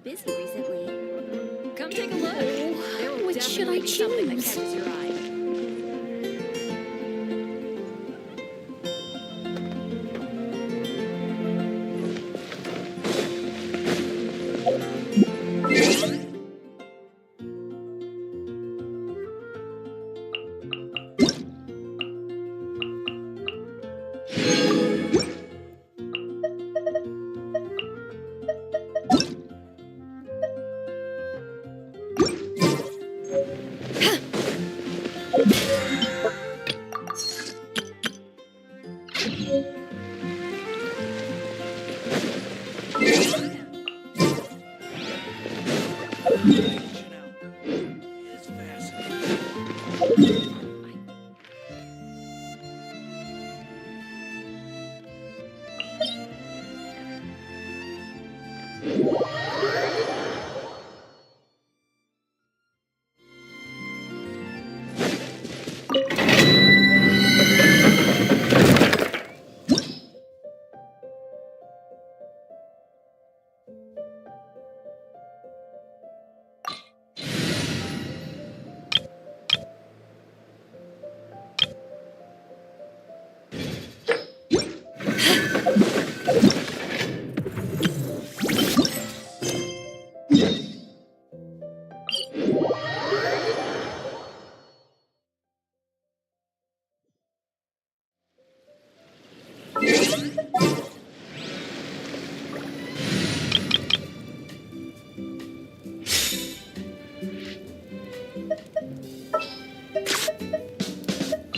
busy recently. Come take a look. Which should I Something that choose? catches your eye.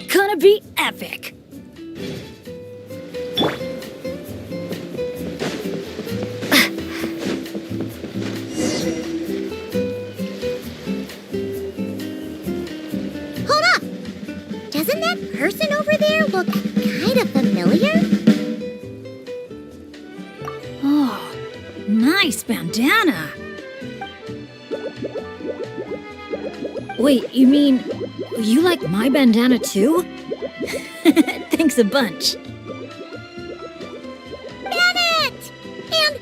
Gonna be epic. Hold up! Doesn't that person over there look kind of familiar? Oh, nice bandana. Wait, you mean you like my bandana too? Thanks a bunch. Bennett! And,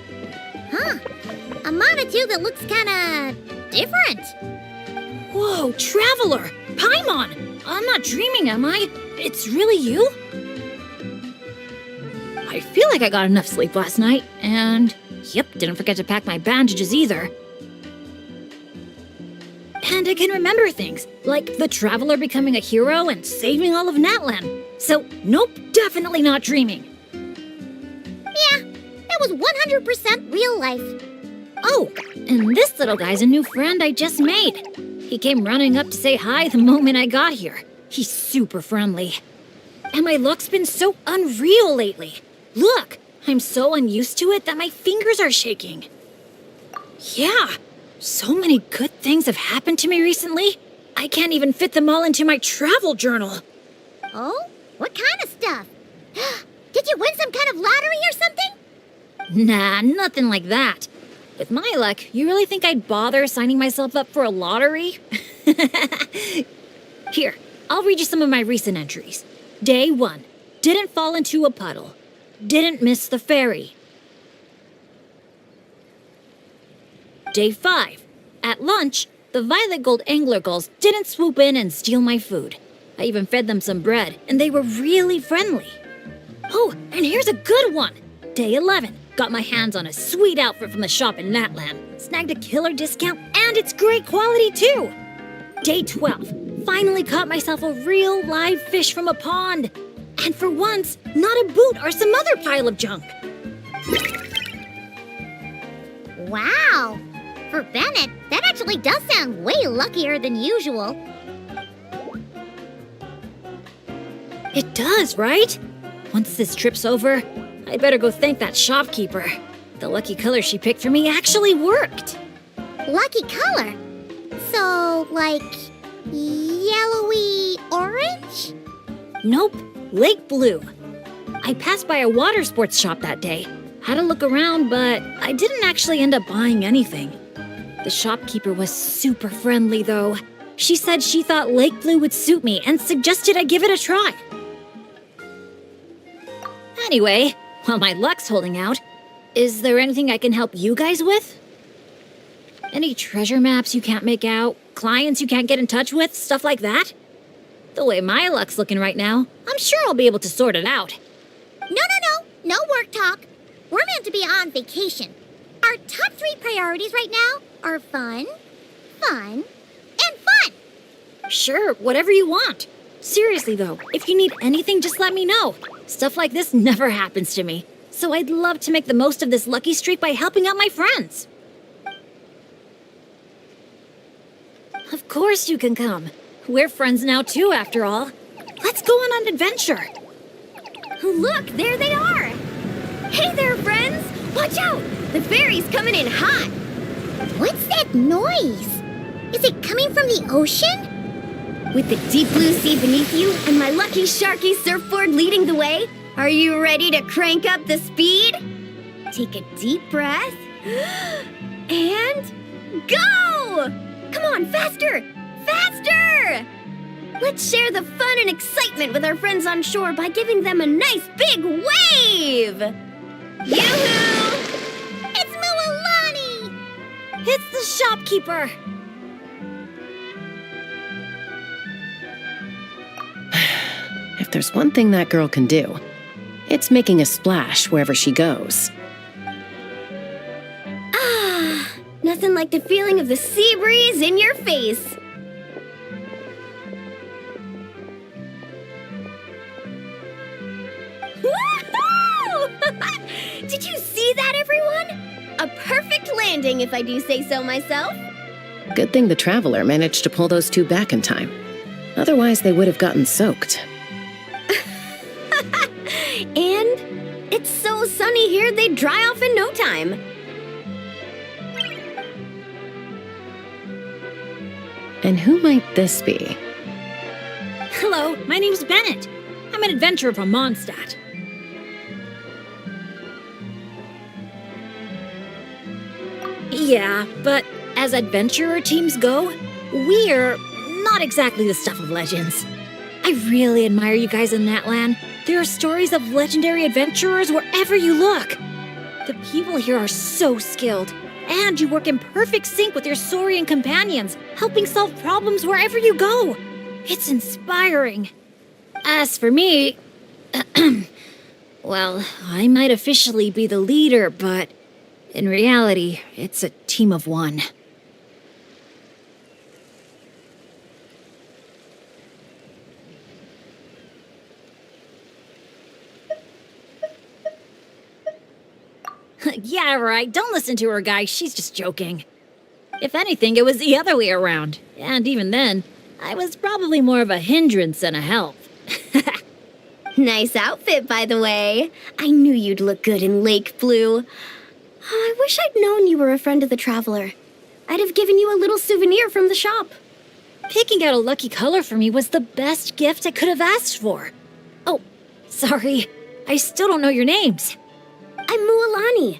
a Monotoo that looks kinda different. Whoa, Traveler! Paimon! I'm not dreaming, am I? It's really you? I feel like I got enough sleep last night, and yep, didn't forget to pack my bandages either. And I can remember things, like the Traveler becoming a hero and saving all of Natlan. So, nope, definitely not dreaming. Yeah, that was 100% real life. Oh, and this little guy's a new friend I just made. He came running up to say hi the moment I got here. He's super friendly. And my luck's been so unreal lately. Look, I'm so unused to it that my fingers are shaking. Yeah, so many good things have happened to me recently. I can't even fit them all into my travel journal. Oh? What kind of stuff? Did you win some kind of lottery or something? Nah, nothing like that. With my luck, you really think I'd bother signing myself up for a lottery? Here, I'll read you some of my recent entries. Day 1. Didn't fall into a puddle. Didn't miss the ferry. Day 5. At lunch, the Violet Gold Angler Gulls didn't swoop in and steal my food. I even fed them some bread, and they were really friendly. Oh, and here's a good one. Day 11. Got my hands on a sweet outfit from the shop in Natlan. Snagged a killer discount, and it's great quality too. Day 12. Finally caught myself a real live fish from a pond. And for once, not a boot or some other pile of junk. Wow! For Bennett, that actually does sound way luckier than usual. It does, right? Once this trip's over, I better go thank that shopkeeper. The lucky color she picked for me actually worked. Lucky color? So, like, yellowy orange? Nope, lake blue. I passed by a water sports shop that day. Had a look around, but I didn't actually end up buying anything. The shopkeeper was super friendly, though. She said she thought lake blue would suit me and suggested I give it a try. Anyway, while my luck's holding out, is there anything I can help you guys with? Any treasure maps you can't make out? Clients you can't get in touch with? Stuff like that? The way my luck's looking right now, I'm sure I'll be able to sort it out. No work talk. We're meant to be on vacation. Our top 3 priorities right now are fun, and fun. Sure, whatever you want. Seriously though, if you need anything, just let me know. Stuff like this never happens to me. So I'd love to make the most of this lucky streak by helping out my friends. Of course you can come. We're friends now too, after all. Let's go on an adventure. Look, there they are! Hey there, friends! Watch out! The ferry's coming in hot! What's that noise? Is it coming from the ocean? With the deep blue sea beneath you and my lucky Sharky surfboard leading the way, are you ready to crank up the speed? Take a deep breath and go! Come on, faster! Faster! Let's share the fun and excitement with our friends on shore by giving them a nice big wave! Yoo-hoo! It's Mualani! It's the shopkeeper! If there's one thing that girl can do, it's making a splash wherever she goes. Ah, nothing like the feeling of the sea breeze in your face. Woohoo! Did you see that, everyone? A perfect landing, if I do say so myself. Good thing the Traveler managed to pull those 2 back in time. Otherwise, they would have gotten soaked. And it's so sunny here, they'd dry off in no time. And who might this be? Hello, my name's Bennett. I'm an adventurer from Mondstadt. Yeah, but as adventurer teams go, we're not exactly the stuff of legends. I really admire you guys in that land. There are stories of legendary adventurers wherever you look. The people here are so skilled, and you work in perfect sync with your Saurian companions, helping solve problems wherever you go. It's inspiring. As for me, well, I might officially be the leader, but in reality, it's a team of one. Yeah, right. Don't listen to her, guys. She's just joking. If anything, it was the other way around. And even then, I was probably more of a hindrance than a help. Nice outfit, by the way. I knew you'd look good in lake blue. I wish I'd known you were a friend of the Traveler. I'd have given you a little souvenir from the shop. Picking out a lucky color for me was the best gift I could have asked for. Oh, sorry. I still don't know your names. I'm Mualani.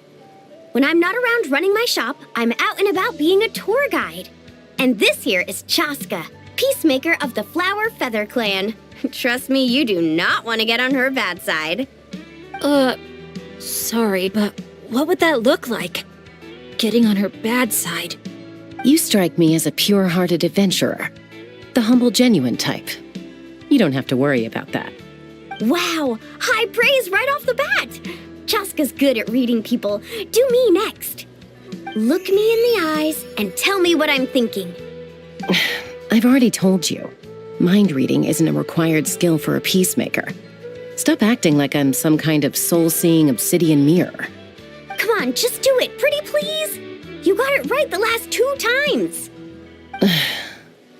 When I'm not around running my shop, I'm out and about being a tour guide. And this here is Chaska, peacemaker of the Flower Feather Clan. Trust me, you do not want to get on her bad side. Sorry, but what would that look like? Getting on her bad side. You strike me as a pure-hearted adventurer. The humble, genuine type. You don't have to worry about that. Wow, high praise right off the bat. Chaska's good at reading people. Do me next. Look me in the eyes and tell me what I'm thinking. I've already told you. Mind reading isn't a required skill for a peacemaker. Stop acting like I'm some kind of soul-seeing obsidian mirror. Come on, just do it, pretty please. You got it right the last 2 times.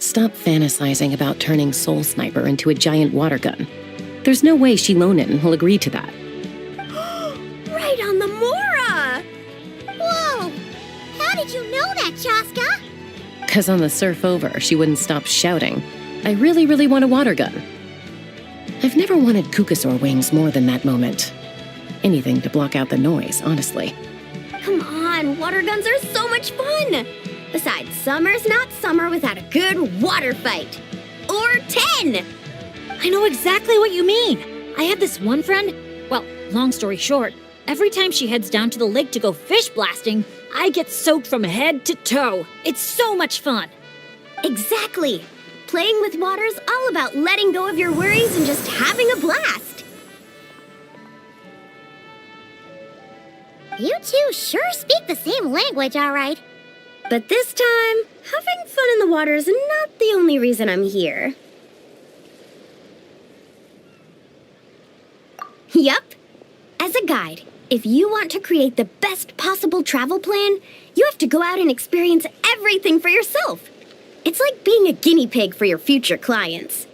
Stop fantasizing about turning Soul Sniper into a giant water gun. There's no way Shilonen will agree to that. Right on the Mora! Whoa! How did you know that, Chaska? 'Cause on the surf over, she wouldn't stop shouting, "I really, really want a water gun." I've never wanted Kukasaur wings more than that moment. Anything to block out the noise, honestly. Come on, water guns are so much fun! Besides, summer's not summer without a good water fight. Or 10! I know exactly what you mean. I had this one friend, well, long story short, Every time she heads down to the lake to go fish blasting, I get soaked from head to toe. It's so much fun. Exactly. Playing with water's all about letting go of your worries and just having a blast. You two sure speak the same language, all right. But this time, having fun in the water is not the only reason I'm here. Yup. As a guide, if you want to create the best possible travel plan, you have to go out and experience everything for yourself. It's like being a guinea pig for your future clients.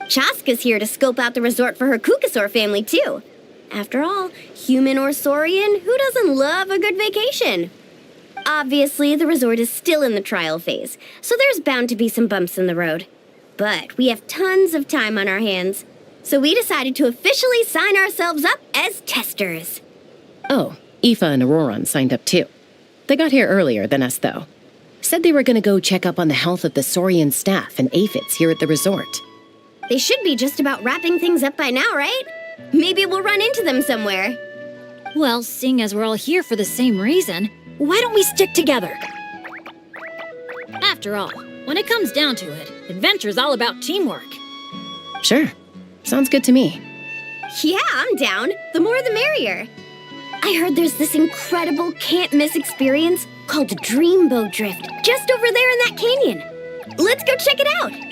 Chaska's here to scope out the resort for her Kukasaur family, too. After all, human or saurian, who doesn't love a good vacation? Obviously, the resort is still in the trial phase, so there's bound to be some bumps in the road. But we have tons of time on our hands, so we decided to officially sign ourselves up as testers. Oh, Aoife and Auroron signed up too. They got here earlier than us, though. Said they were going to go check up on the health of the Saurian staff and aphids here at the resort. They should be just about wrapping things up by now, right? Maybe we'll run into them somewhere. Well, seeing as we're all here for the same reason, why don't we stick together? After all, when it comes down to it, adventure's all about teamwork. Sure. Sounds good to me. Yeah, I'm down. The more the merrier. I heard there's this incredible can't-miss experience called Dreamboat Drift just over there in that canyon. Let's go check it out.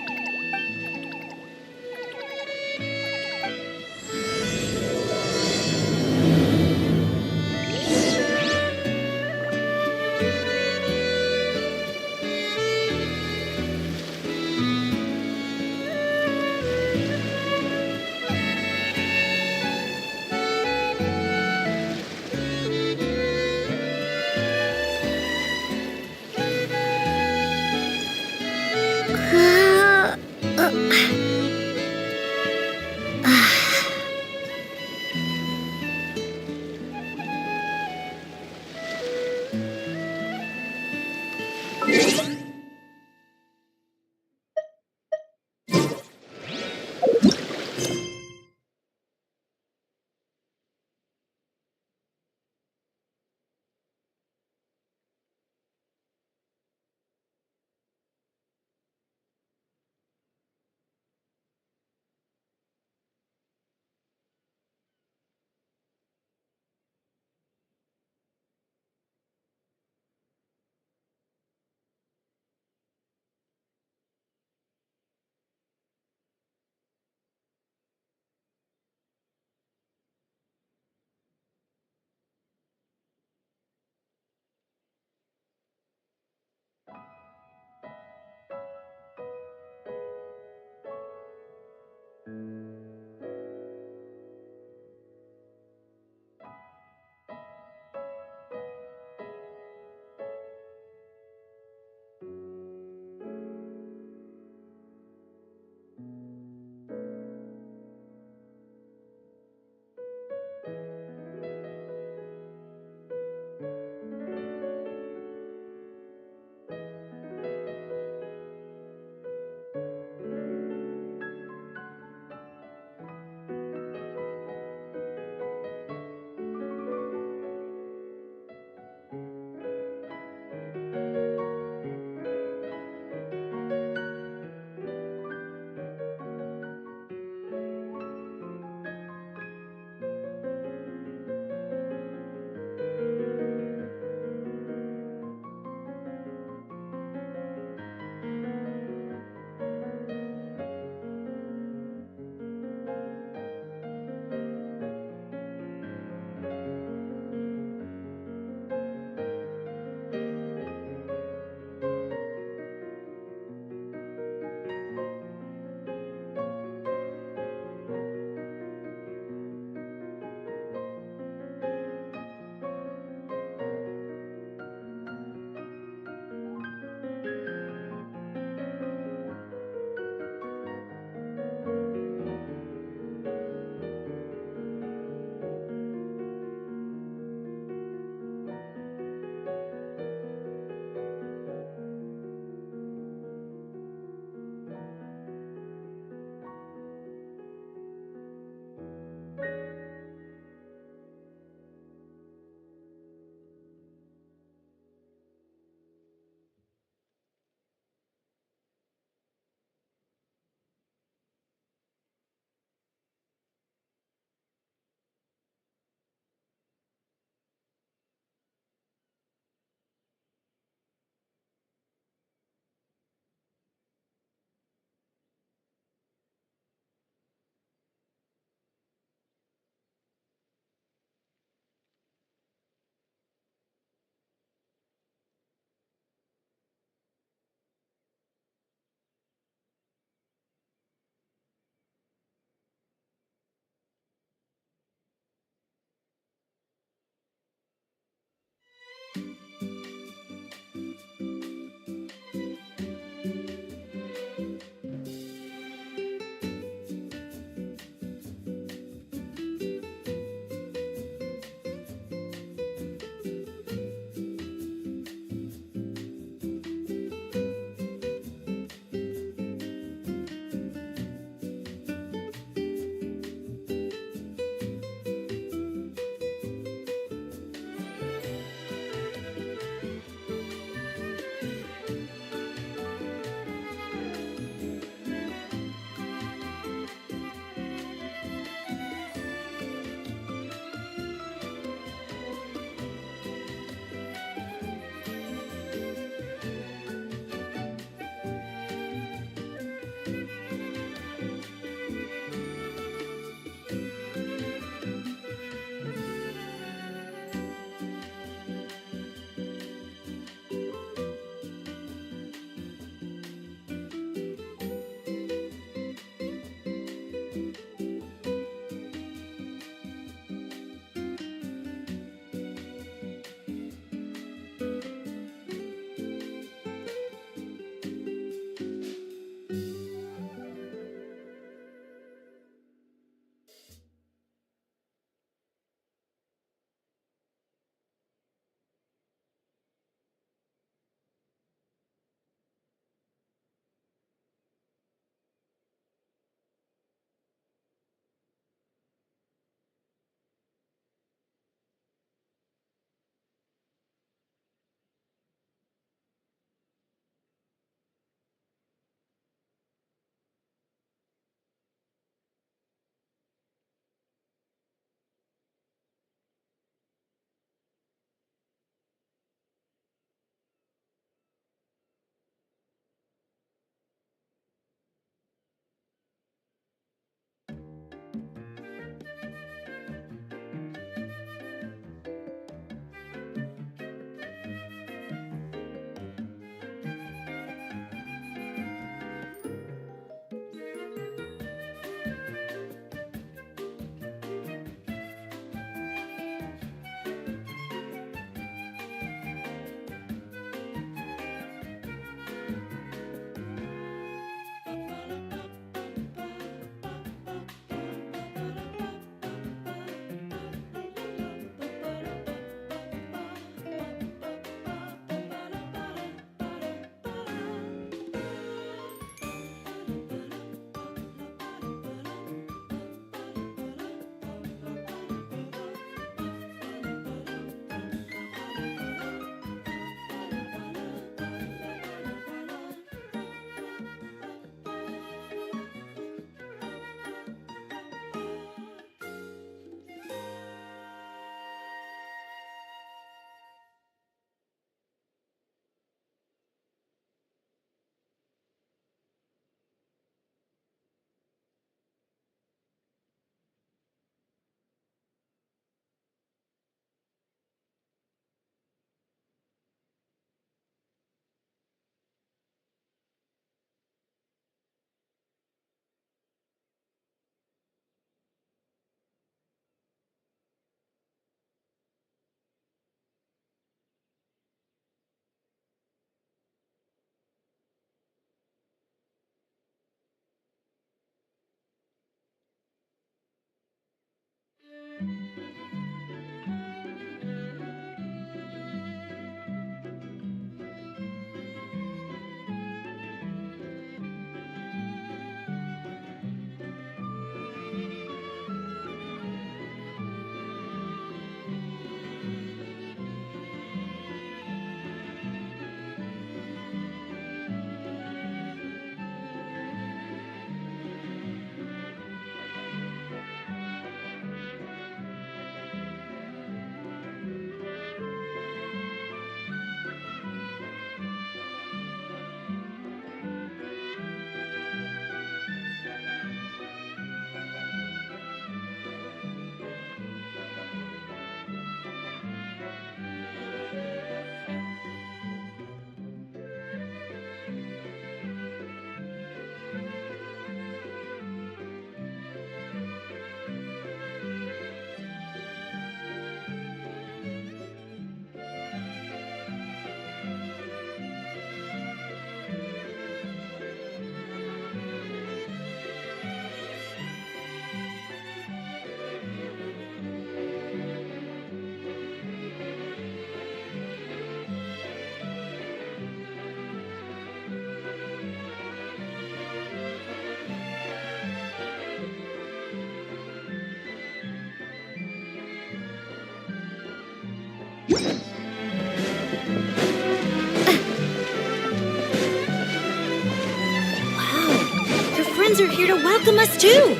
friends are here to welcome us too.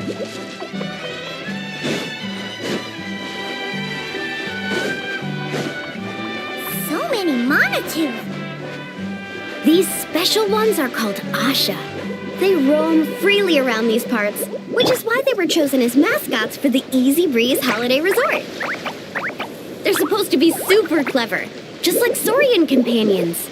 So many Monotooth. These special ones are called Asha. They roam freely around these parts, which is why they were chosen as mascots for the Easy Breeze Holiday Resort. They're supposed to be super clever, just like Saurian companions.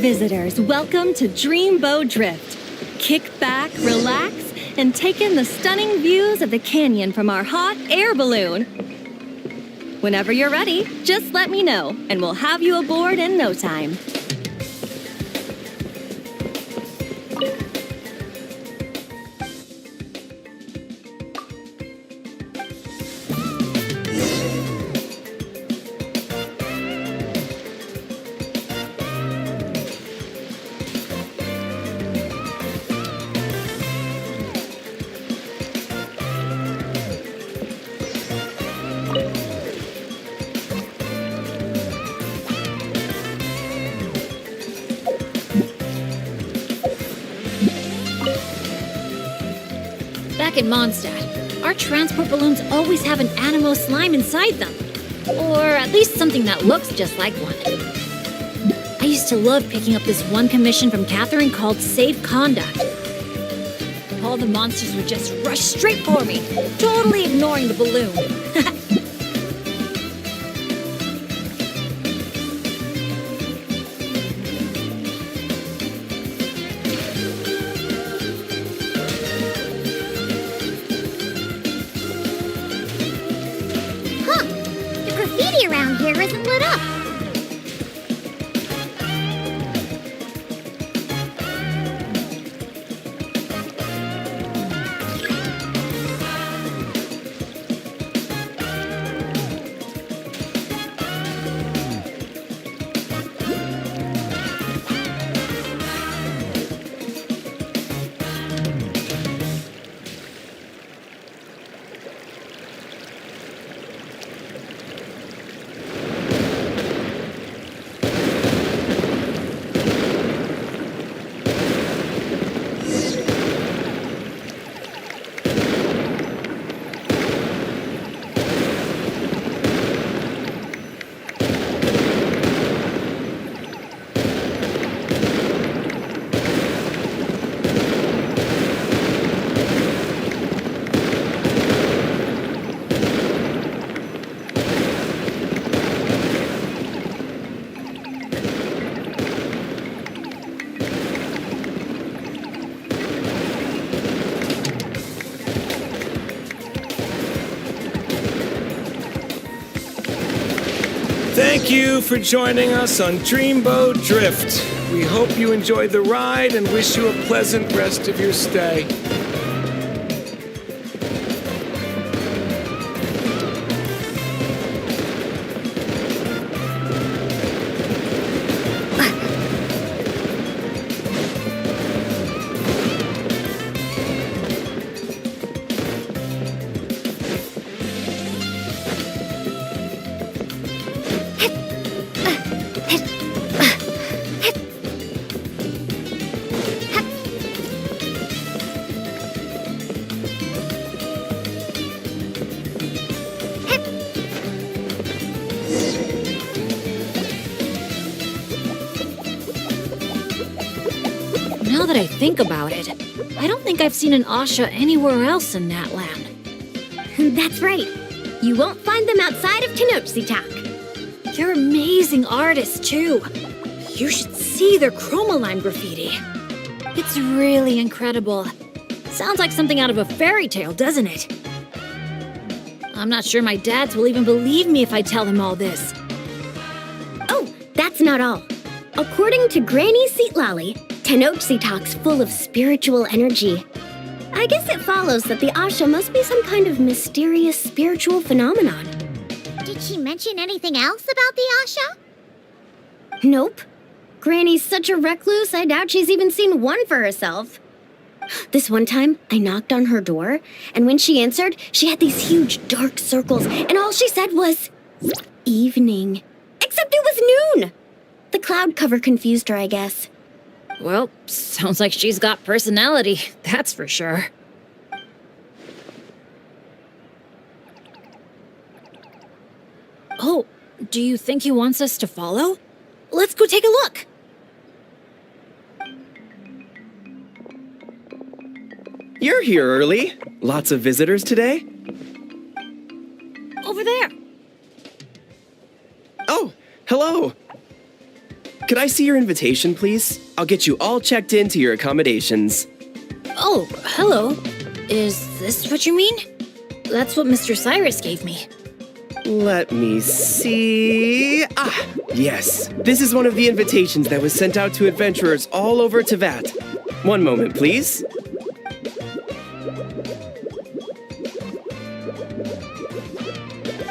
visitors, welcome to Dreamboat Drift. Kick back, relax, and take in the stunning views of the canyon from our hot air balloon. Whenever you're ready, just let me know, and we'll have you aboard in no time. Back in Mondstadt, our transport balloons always have an animo slime inside them. Or at least something that looks just like one. I used to love picking up this one commission from Catherine called Safe Conduct. All the monsters would just rush straight for me, totally ignoring the balloon. Huh. The graffiti around here isn't lit up. Thank you for joining us on Dreamboat Drift. We hope you enjoyed the ride and wish you a pleasant rest of your stay. Now that I think about it, I don't think I've seen an Asha anywhere else in that land. That's right. You won't find them outside of Tenochtitlan. They're amazing artists, too. You should see their chromoline graffiti. It's really incredible. Sounds like something out of a fairy tale, doesn't it? I'm not sure my dads will even believe me if I tell them all this. Oh, that's not all. According to Granny Seatlolly, Tenochtitlan's full of spiritual energy. I guess it follows that the Asha must be some kind of mysterious spiritual phenomenon. Did she mention anything else about the Asha? Nope. Granny's such a recluse, I doubt she's even seen one for herself. This one time, I knocked on her door, and when she answered, she had these huge dark circles, and all she said was, evening. Except it was noon! The cloud cover confused her, I guess. Well, sounds like she's got personality, that's for sure. Oh, do you think he wants us to follow? Let's go take a look. You're here early. Lots of visitors today? Over there. Oh, hello. Could I see your invitation, please? I'll get you all checked into your accommodations. Oh, hello. Is this what you mean? That's what Mr. Cyrus gave me. Let me see. Ah, yes. This is one of the invitations that was sent out to adventurers all over Tevat. One moment, please.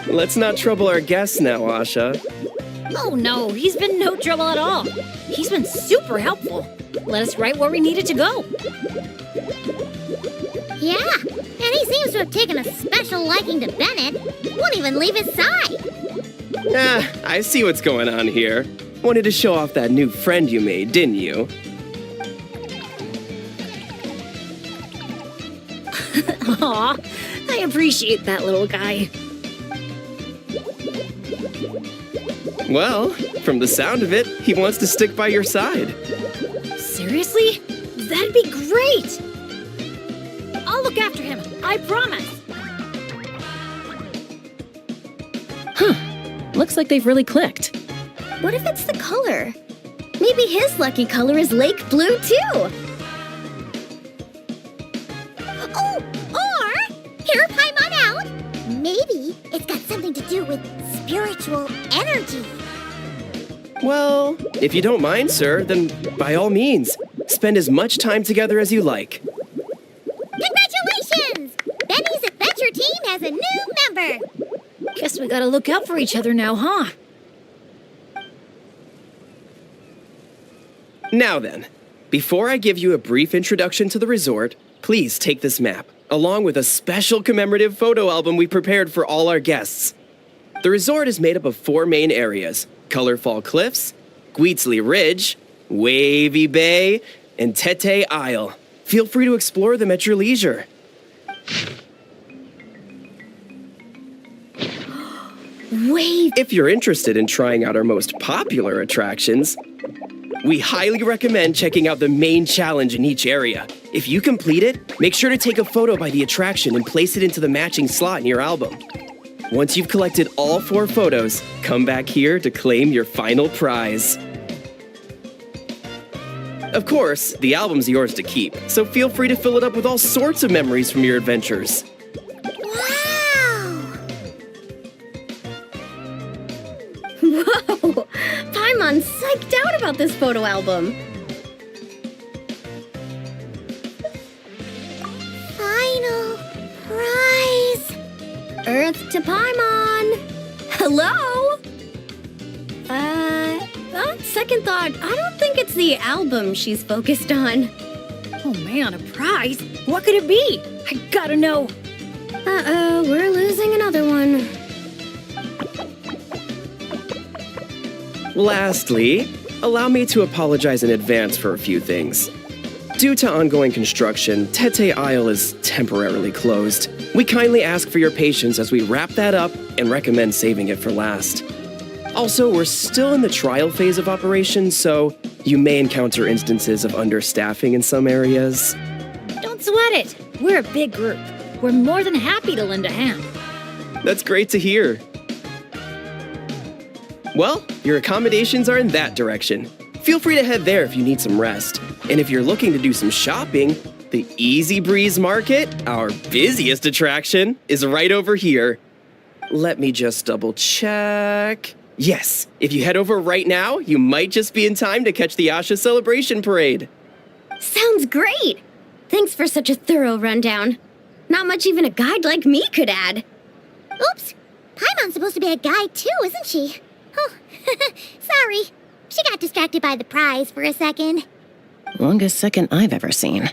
Let's not trouble our guests now, Asha. Oh no, he's been no trouble at all. He's been super helpful. Let us right where we needed to go. Yeah, and he seems to have taken a special liking to Bennett. Won't even leave his side. Ah, I see what's going on here. Wanted to show off that new friend you made, didn't you? Aw, I appreciate that little guy. Well, from the sound of it, he wants to stick by your side. Seriously? That'd be great! I'll look after him, I promise! Looks like they've really clicked. What if it's the color? Maybe his lucky color is lake blue too. Oh, or hear Paimon out. Maybe it's got something to do with spiritual energy. Well, if you don't mind, sir, then by all means, spend as much time together as you like. Congratulations! Benny's adventure team has a new member. Guess we gotta look out for each other now, huh? Now then, before I give you a brief introduction to the resort, please take this map, along with a special commemorative photo album we prepared for all our guests. The resort is made up of 4 main areas: Colorful Cliffs, Gweetsley Ridge, Wavy Bay, and Tete Isle. Feel free to explore them at your leisure. Wait, If you're interested in trying out our most popular attractions, we highly recommend checking out the main challenge in each area. If you complete it, make sure to take a photo by the attraction and place it into the matching slot in your album. Once you've collected all 4 photos, come back here to claim your final prize. Of course, the album's yours to keep, so feel free to fill it up with all sorts of memories from your adventures. Wow! whoa! Paimon's psyched out about this photo album. Final prize. Earth to Paimon. Hello? On second thought, I don't think it's the album she's focused on. Oh man, a prize? What could it be? I gotta know. Uh-oh, we're losing another one. Lastly, allow me to apologize in advance for a few things. Due to ongoing construction, Tete Isle is temporarily closed. We kindly ask for your patience as we wrap that up and recommend saving it for last. Also, we're still in the trial phase of operations, so you may encounter instances of understaffing in some areas. Don't sweat it. We're a big group. We're more than happy to lend a hand. That's great to hear. Well, your accommodations are in that direction. Feel free to head there if you need some rest. And if you're looking to do some shopping, the Easy Breeze Market, our busiest attraction, is right over here. Let me just double check. Yes, if you head over right now, you might just be in time to catch the Asha Celebration Parade. Sounds great! Thanks for such a thorough rundown. Not much even a guide like me could add. Oops! Paimon's supposed to be a guide too, isn't she? Oh, sorry. She got distracted by the prize for a second. Longest second I've ever seen.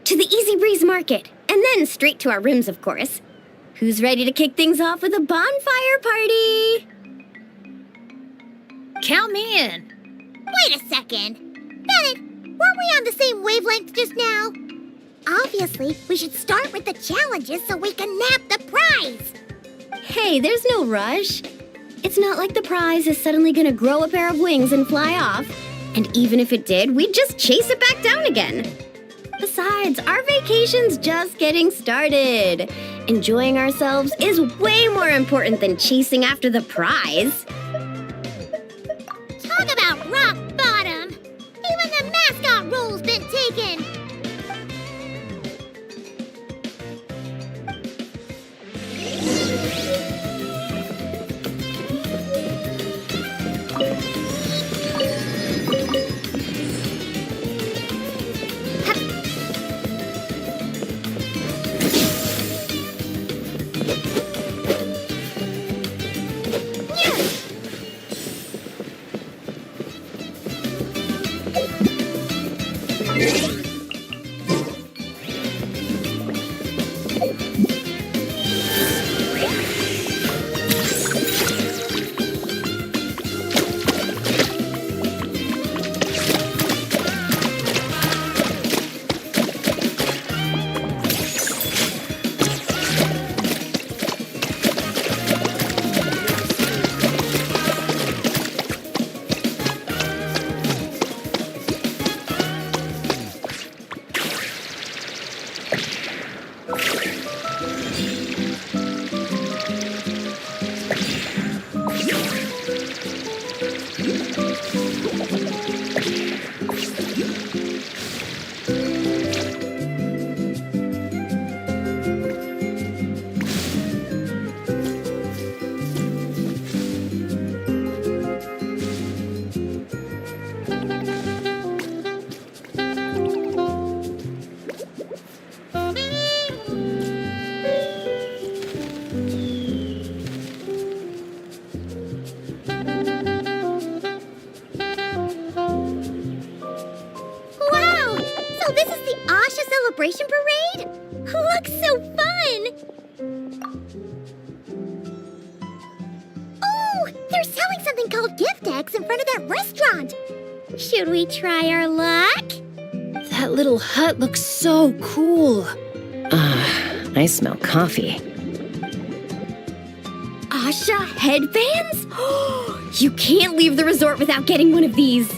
To the Easy Breeze Market, and then straight to our rooms, of course. Who's ready to kick things off with a bonfire party? Count me in. Wait a second. Bennett, weren't we on the same wavelength just now? Obviously, we should start with the challenges so we can nab the prize. Hey, there's no rush. It's not like the prize is suddenly gonna grow a pair of wings and fly off. And even if it did, we'd just chase it back down again. Besides, our vacation's just getting started. Enjoying ourselves is way more important than chasing after the prize. Should we try our luck? That little hut looks so cool. I smell coffee. Asha headbands? You can't leave the resort without getting one of these.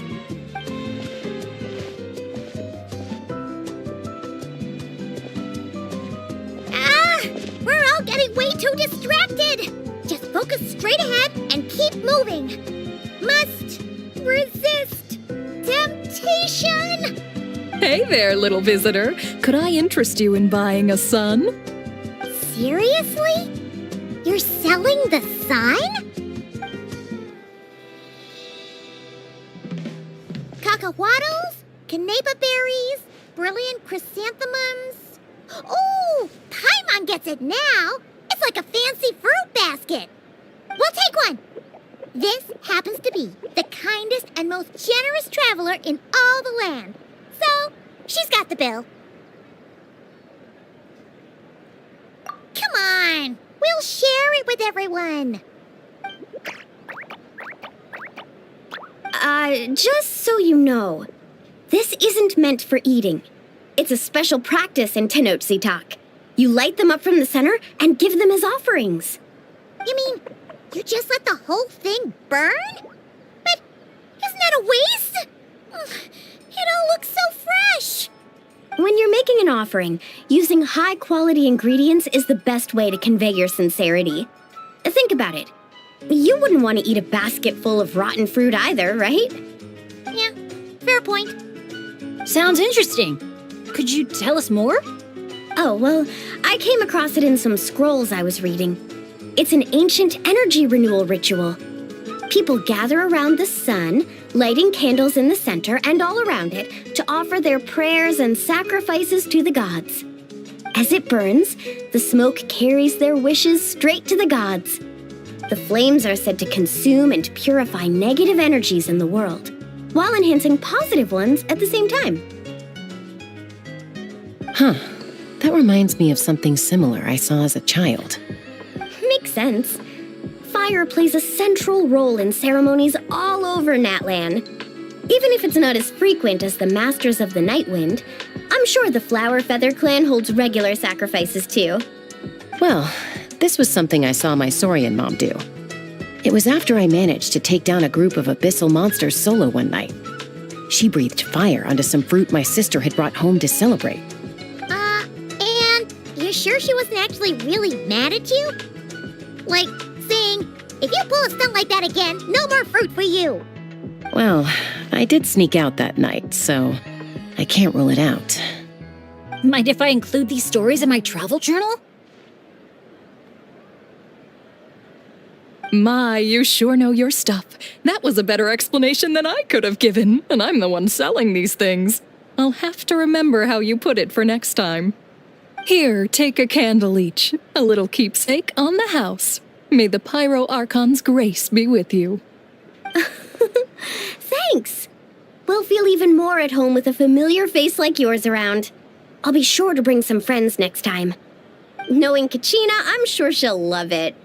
We're all getting way too distracted. Just focus straight ahead and keep moving. Must resist temptation. Hey there, little visitor. Could I interest you in buying a sun? Seriously? You're selling the sun? Cacahuatls, canepa berries, brilliant chrysanthemums. Oh, Paimon gets it now. It's like a fancy fruit basket. We'll take one. This happens to be the kindest and most generous traveler in all the land. So, she's got the bill. Come on, we'll share it with everyone. Just so you know, this isn't meant for eating. It's a special practice in Tenochtitlan. You light them up from the center and give them as offerings. You mean, you just let the whole thing burn? But isn't that a waste? It all looks so fresh. When you're making an offering, using high-quality ingredients is the best way to convey your sincerity. Think about it. You wouldn't want to eat a basket full of rotten fruit either, right? Yeah, fair point. Sounds interesting. Could you tell us more? Oh, well, I came across it in some scrolls I was reading. It's an ancient energy renewal ritual. People gather around the sun, lighting candles in the center and all around it to offer their prayers and sacrifices to the gods. As it burns, the smoke carries their wishes straight to the gods. The flames are said to consume and purify negative energies in the world, while enhancing positive ones at the same time. Huh. That reminds me of something similar I saw as a child. Makes sense. Fire plays a central role in ceremonies all over Natlan. Even if it's not as frequent as the Masters of the Night Wind, I'm sure the Flower Feather clan holds regular sacrifices too. Well, this was something I saw my Saurian mom do. It was after I managed to take down a group of abyssal monsters solo one night. She breathed fire onto some fruit my sister had brought home to celebrate. And you're sure she wasn't actually really mad at you? Like, saying, if you pull a stunt like that again, no more fruit for you. Well, I did sneak out that night, so I can't rule it out. Mind if I include these stories in my travel journal? My, you sure know your stuff. That was a better explanation than I could have given, and I'm the one selling these things. I'll have to remember how you put it for next time. Here, take a candle each, a little keepsake on the house. May the Pyro Archon's grace be with you. Thanks! We'll feel even more at home with a familiar face like yours around. I'll be sure to bring some friends next time. Knowing Kachina, I'm sure she'll love it.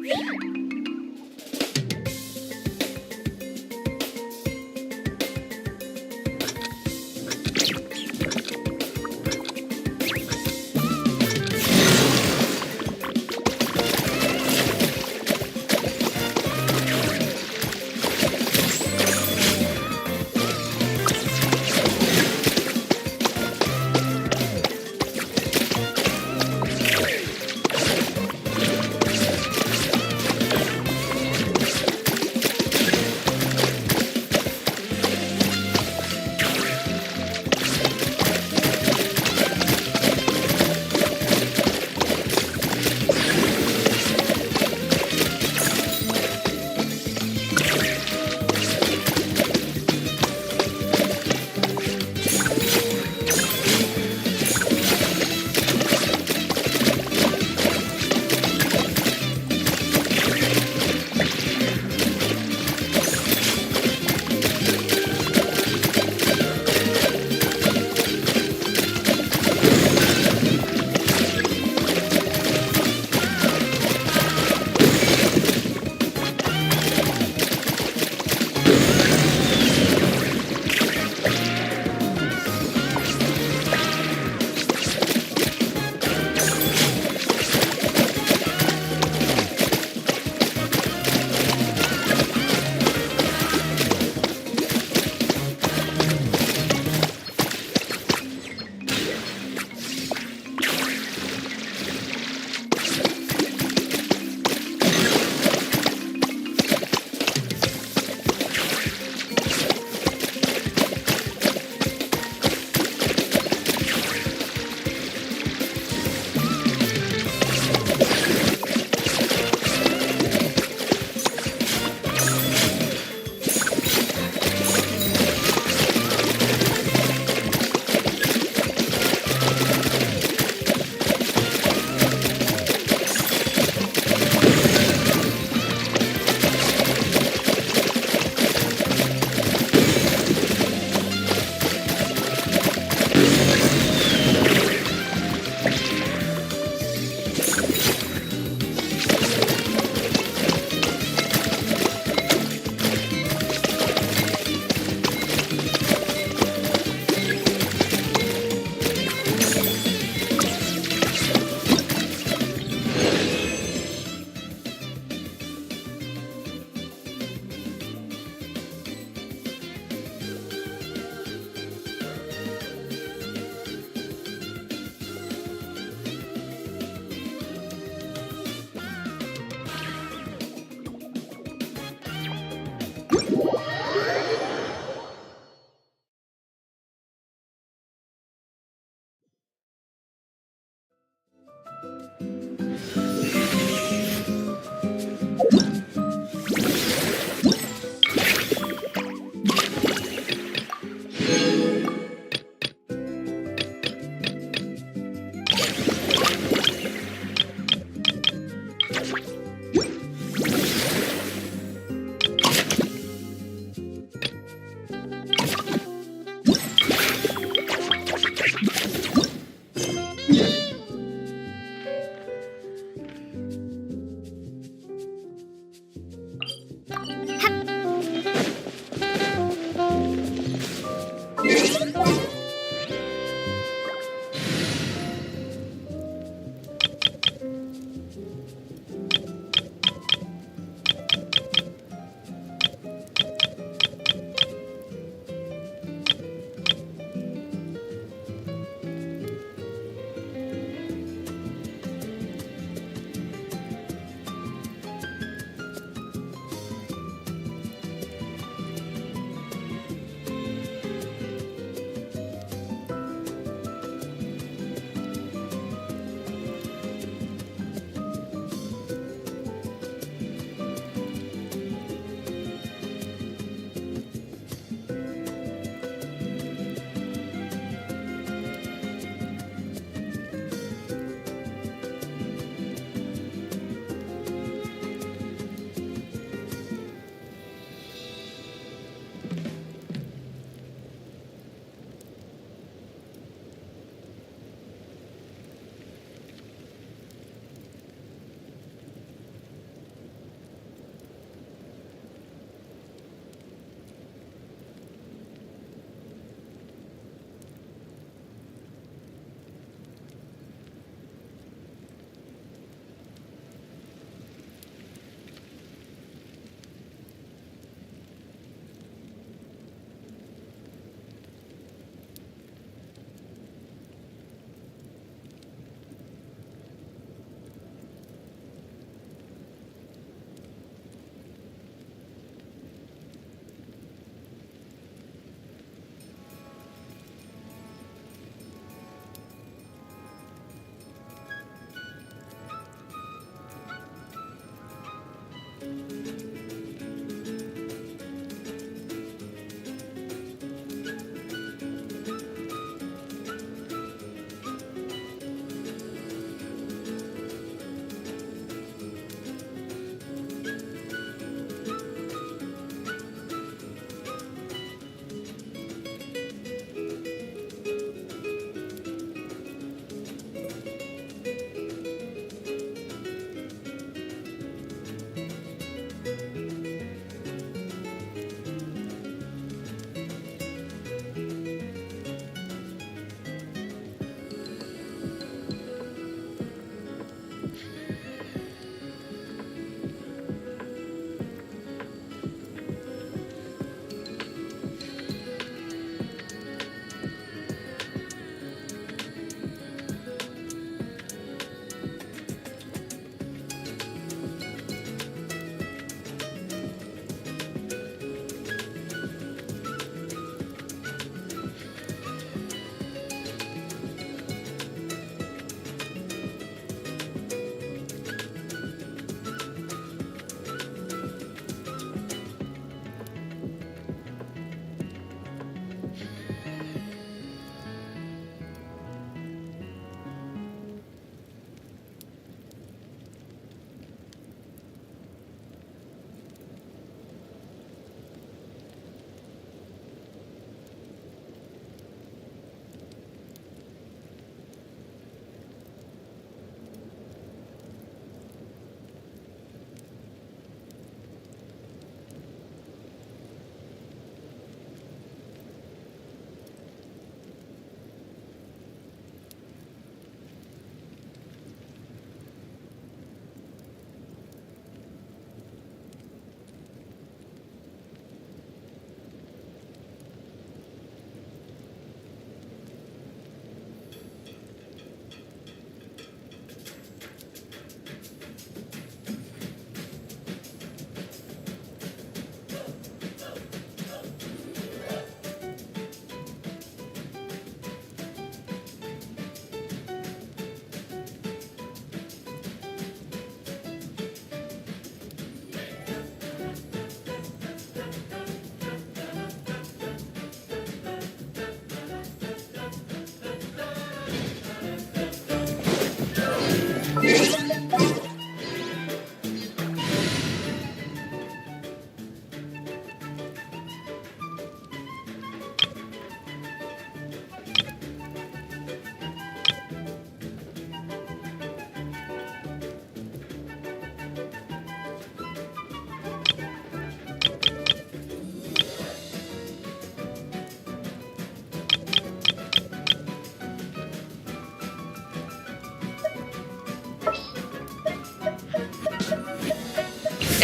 Here.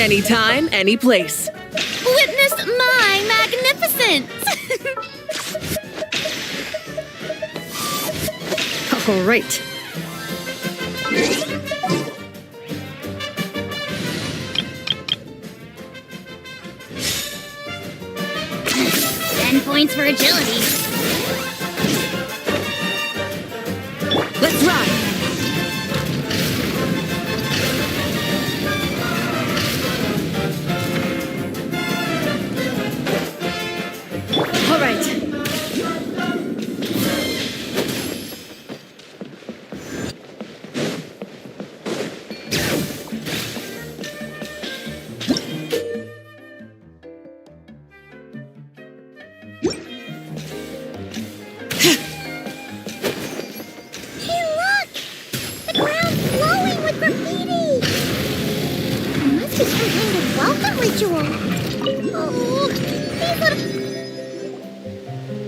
Anytime, any place. Witness my magnificence! All right. Points for agility. Let's ride. All right.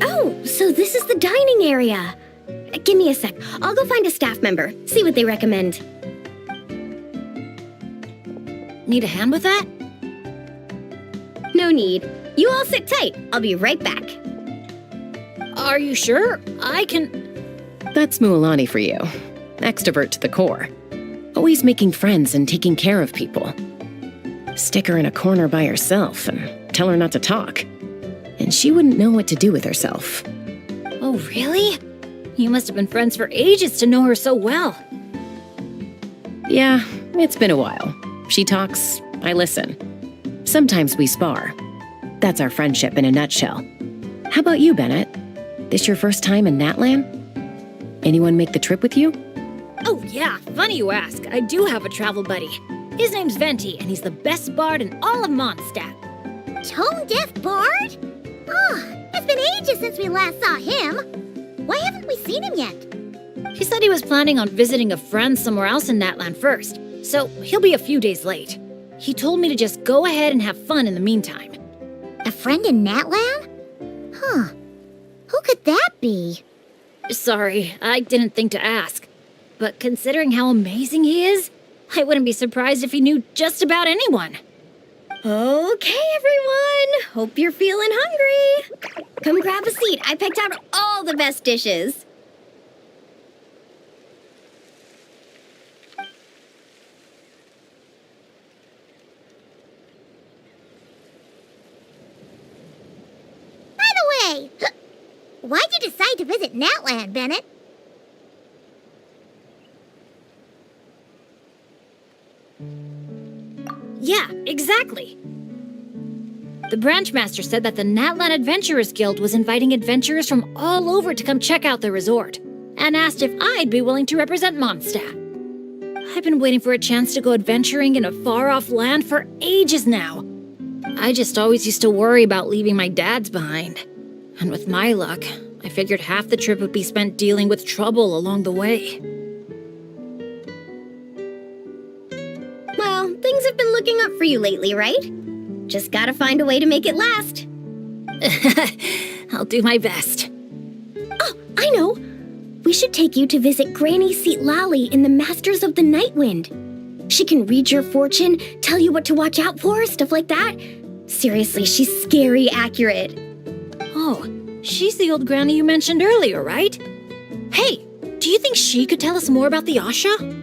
Oh, so this is the dining area. Give me a sec. I'll go find a staff member, see what they recommend. Need a hand with that? No need. You all sit tight. I'll be right back. Are you sure? I can... That's Mualani for you. Extrovert to the core. Always making friends and taking care of people. Stick her in a corner by herself and tell her not to talk. And she wouldn't know what to do with herself. Oh, really? You must have been friends for ages to know her so well. Yeah, it's been a while. She talks I listen. Sometimes we spar. That's our friendship in a nutshell. How about you, Bennett? This your first time in Natlan? Anyone make the trip with you? Oh, yeah, funny you ask. I do have a travel buddy. His name's Venti, and he's the best bard in all of Mondstadt. Tone-deaf bard? Oh, it's been ages since we last saw him. Why haven't we seen him yet? He said he was planning on visiting a friend somewhere else in Natlan first, so he'll be a few days late. He told me to just go ahead and have fun in the meantime. A friend in Natlan? Huh. Who could that be? Sorry, I didn't think to ask. But considering how amazing he is, I wouldn't be surprised if he knew just about anyone. Okay, everyone. Hope you're feeling hungry. Come grab a seat. I picked out all the best dishes. By the way, why'd you decide to visit Natlan, Bennett? Yeah, exactly. The branch master said that the Natlan Adventurers Guild was inviting adventurers from all over to come check out the resort, and asked if I'd be willing to represent Mondstadt. I've been waiting for a chance to go adventuring in a far-off land for ages now. I just always used to worry about leaving my dads behind. And with my luck, I figured half the trip would be spent dealing with trouble along the way. Well, things have been looking up for you lately, right? Just gotta find a way to make it last. I'll do my best. Oh, I know! We should take you to visit Granny Seat Lally in the Masters of the Nightwind. She can read your fortune, tell you what to watch out for, stuff like that. Seriously, she's scary accurate. Oh, she's the old granny you mentioned earlier, right? Hey, do you think she could tell us more about the Asha?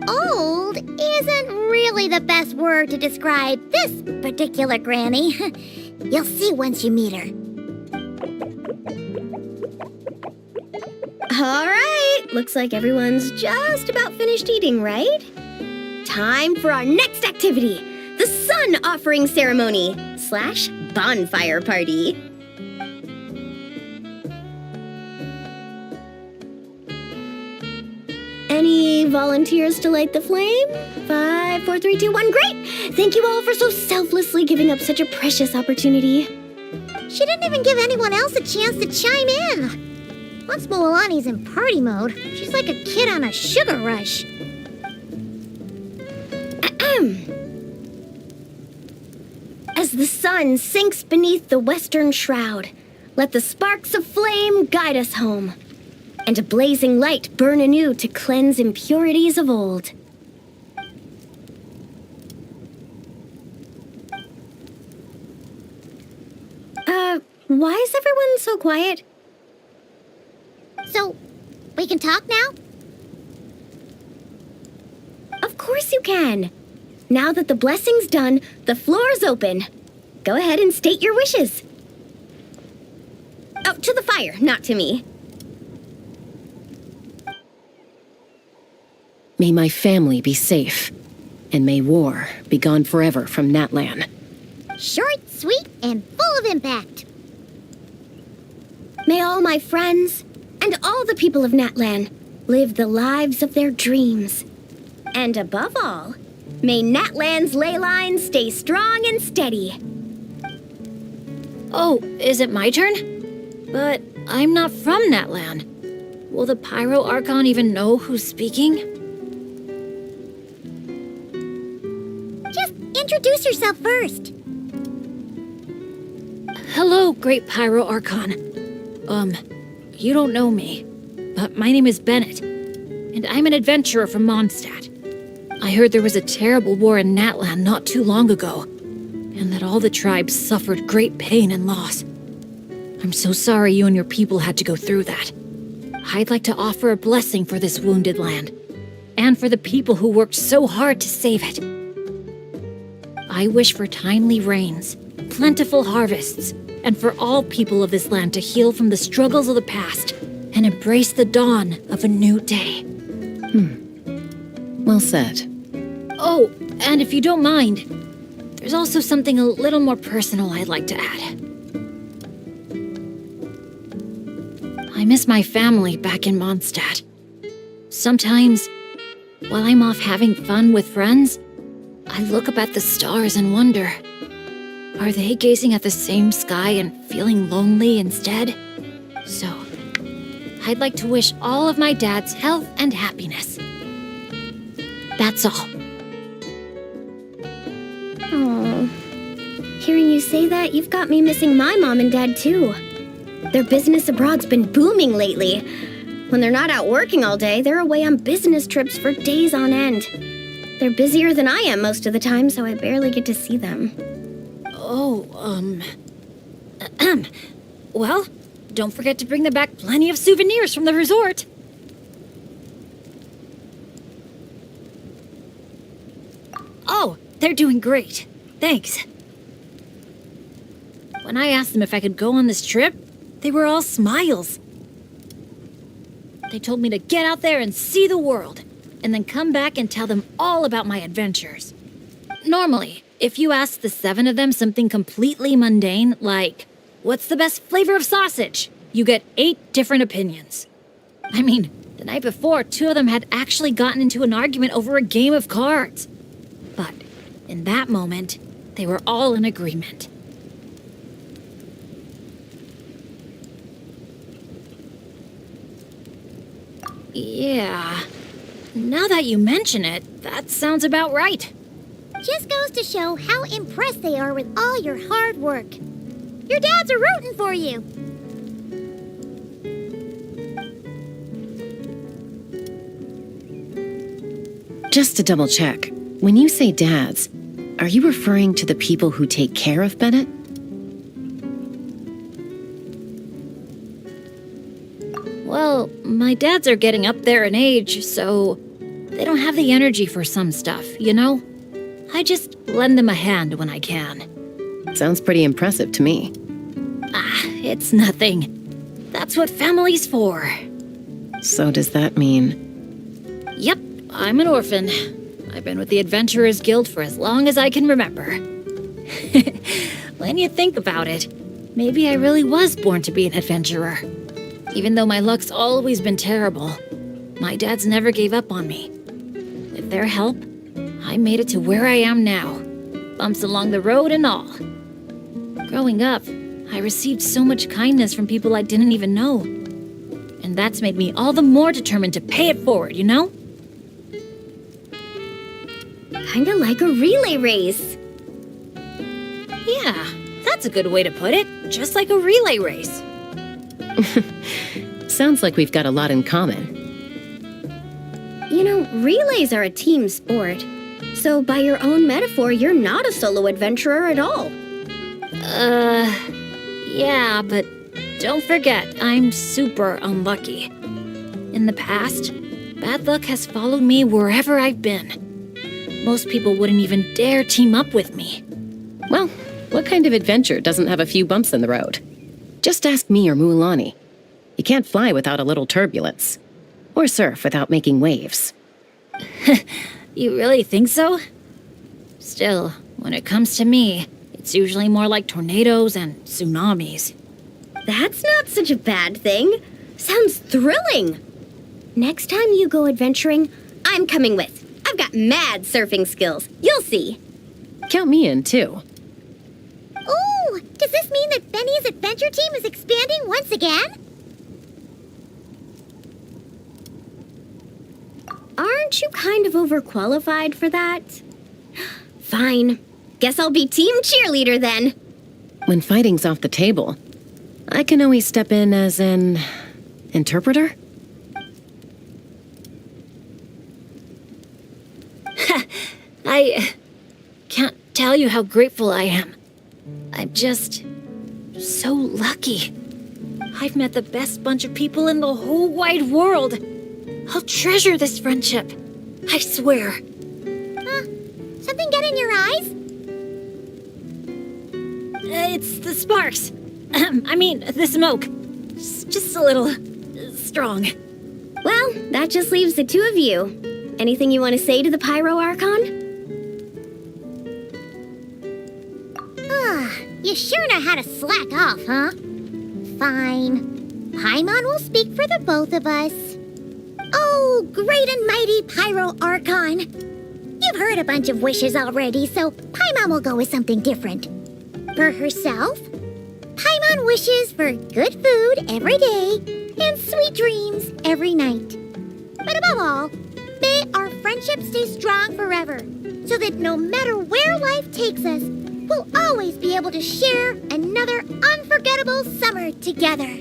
Old isn't really the best word to describe this particular granny. You'll see once you meet her. All right, looks like everyone's just about finished eating, right? Time for our next activity, the Sun Offering Ceremony / Bonfire Party. Any volunteers to light the flame? 5, 4, 3, 2, 1, great! Thank you all for so selflessly giving up such a precious opportunity. She didn't even give anyone else a chance to chime in. Once Moalani's in party mode, she's like a kid on a sugar rush. As the sun sinks beneath the western shroud, let the sparks of flame guide us home, and a blazing light burn anew to cleanse impurities of old. Why is everyone so quiet? So, we can talk now? Of course you can. Now that the blessing's done, the floor's open. Go ahead and state your wishes. Oh, to the fire, not to me. May my family be safe, and may war be gone forever from Natlan. Short, sweet, and full of impact. May all my friends and all the people of Natlan live the lives of their dreams. And above all, may Natlan's ley lines stay strong and steady. Oh, is it my turn? But I'm not from Natlan. Will the Pyro Archon even know who's speaking? Just introduce yourself first. Hello, Great Pyro Archon. You don't know me, but my name is Bennett, and I'm an adventurer from Mondstadt. I heard there was a terrible war in Natlan not too long ago, and that all the tribes suffered great pain and loss. I'm so sorry you and your people had to go through that. I'd like to offer a blessing for this wounded land, and for the people who worked so hard to save it. I wish for timely rains, plentiful harvests, and for all people of this land to heal from the struggles of the past and embrace the dawn of a new day. Well said. Oh, and if you don't mind, there's also something a little more personal I'd like to add. I miss my family back in Mondstadt. Sometimes, while I'm off having fun with friends, I look up at the stars and wonder, are they gazing at the same sky and feeling lonely instead? So, I'd like to wish all of my dad's health and happiness. That's all. Oh, hearing you say that, you've got me missing my mom and dad too. Their business abroad's been booming lately. When they're not out working all day, they're away on business trips for days on end. They're busier than I am most of the time, so I barely get to see them. Oh, well, don't forget to bring them back plenty of souvenirs from the resort. Oh, they're doing great. Thanks. When I asked them if I could go on this trip, they were all smiles. They told me to get out there and see the world, and then come back and tell them all about my adventures. Normally, if you ask the 7 of them something completely mundane, like, what's the best flavor of sausage? You get 8 different opinions. I mean, the night before, 2 of them had actually gotten into an argument over a game of cards. But in that moment, they were all in agreement. Yeah, now that you mention it, that sounds about right. Just goes to show how impressed they are with all your hard work. Your dads are rooting for you. Just to double check, when you say dads, are you referring to the people who take care of Bennett? Well, my dads are getting up there in age, so they don't have the energy for some stuff, you know? I just lend them a hand when I can. Sounds pretty impressive to me. It's nothing. That's what family's for. So does that mean... Yep, I'm an orphan. I've been with the Adventurers Guild for as long as I can remember. When you think about it, maybe I really was born to be an adventurer. Even though my luck's always been terrible, my dads never gave up on me. With their help, I made it to where I am now. Bumps along the road and all. Growing up, I received so much kindness from people I didn't even know. And that's made me all the more determined to pay it forward, you know? Kinda like a relay race. Yeah, that's a good way to put it. Just like a relay race. Sounds like we've got a lot in common. You know, relays are a team sport. So by your own metaphor, you're not a solo adventurer at all. Yeah, but don't forget, I'm super unlucky. In the past, bad luck has followed me wherever I've been. Most people wouldn't even dare team up with me. Well, what kind of adventure doesn't have a few bumps in the road? Just ask me or Mualani. You can't fly without a little turbulence. Or surf without making waves. You really think so? Still, when it comes to me, it's usually more like tornadoes and tsunamis. That's not such a bad thing. Sounds thrilling. Next time you go adventuring, I'm coming with. I've got mad surfing skills. You'll see. Count me in, too. Ooh, does this mean that Benny's adventure team is expanding once again? Aren't you kind of overqualified for that? Fine. Guess I'll be team cheerleader then. When fighting's off the table, I can always step in as an... interpreter? I can't tell you how grateful I am. I'm just so lucky. I've met the best bunch of people in the whole wide world. I'll treasure this friendship. I swear. Something get in your eyes? It's the sparks. I mean, the smoke. It's just a little strong. Well, that just leaves the two of you. Anything you want to say to the Pyro Archon? You sure know how to slack off, huh? Fine. Paimon will speak for the both of us. Oh, great and mighty Pyro Archon. You've heard a bunch of wishes already, so Paimon will go with something different. For herself, Paimon wishes for good food every day and sweet dreams every night. But above all, may our friendship stay strong forever, so that no matter where life takes us, we'll always be able to share another unforgettable summer together.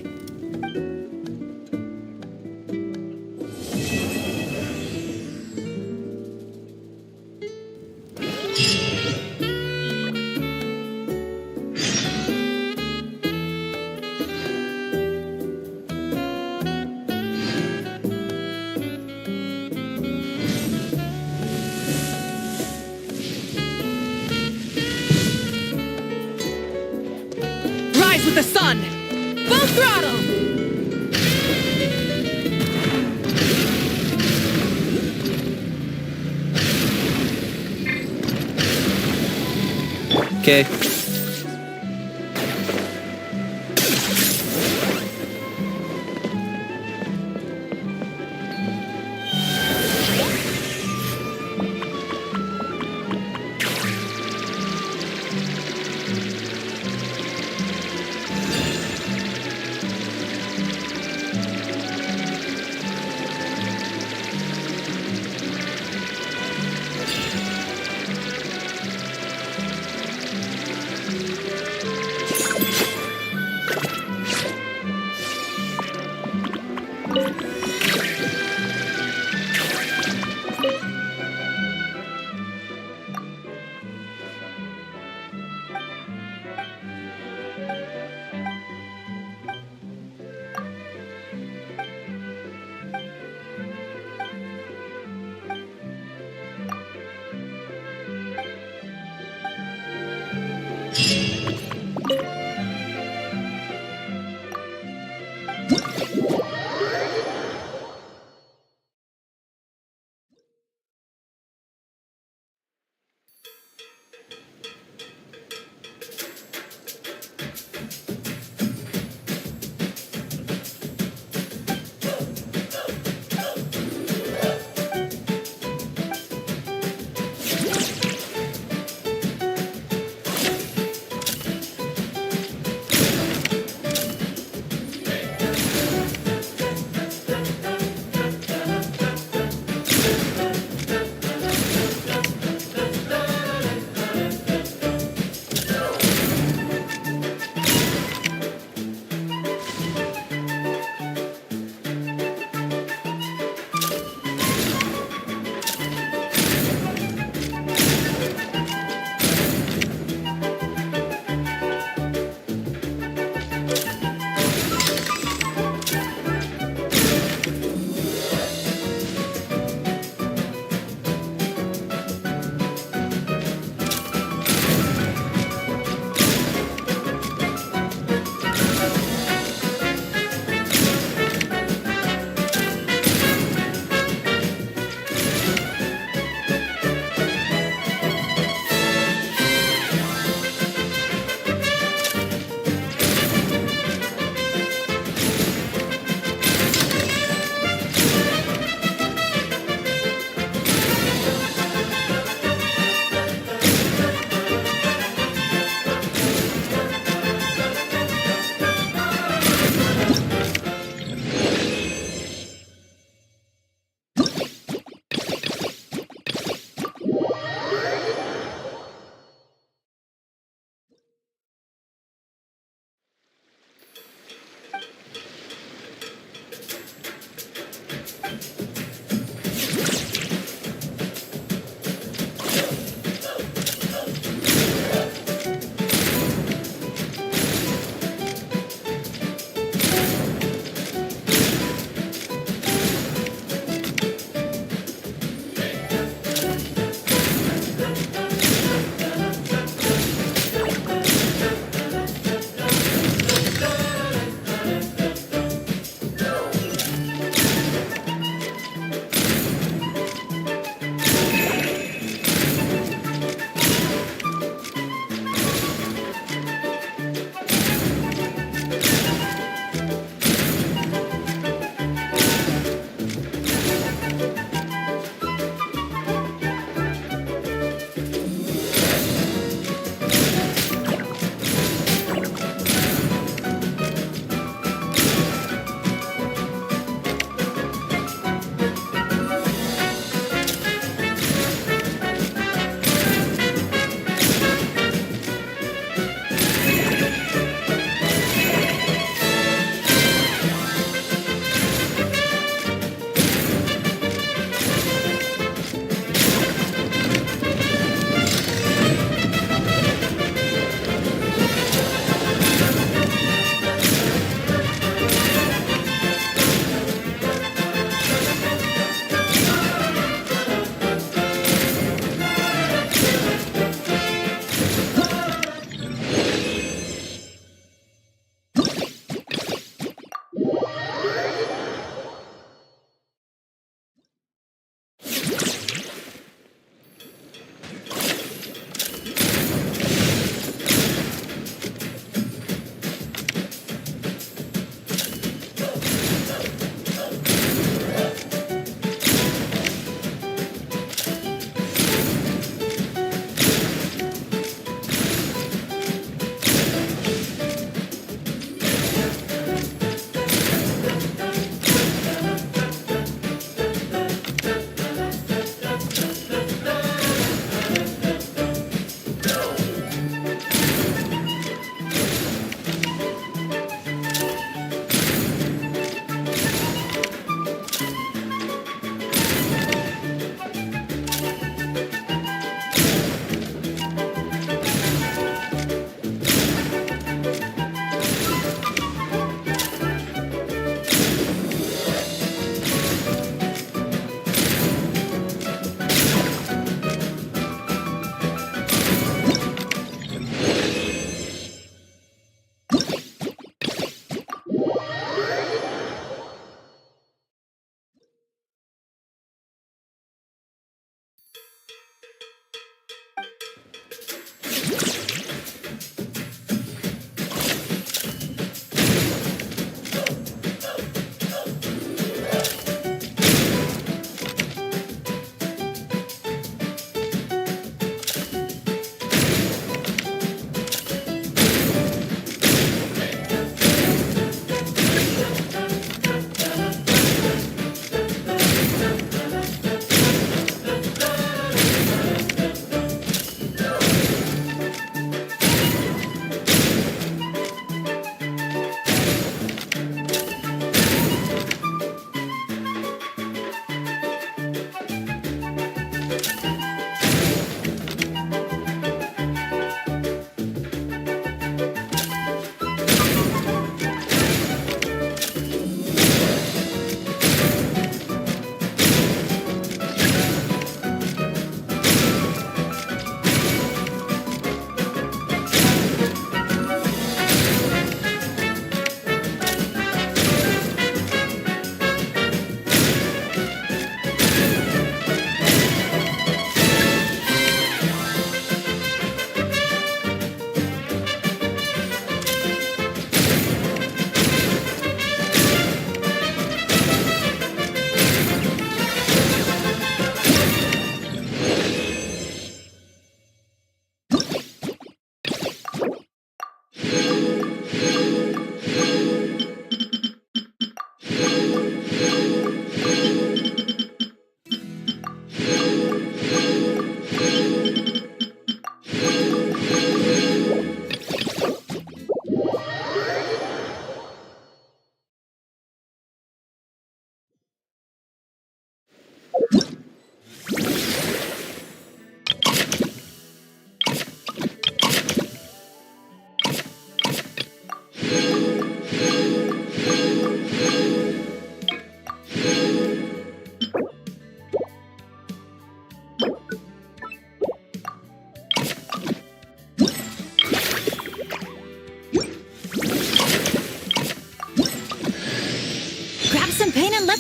Rise with the sun! Full throttle! Okay.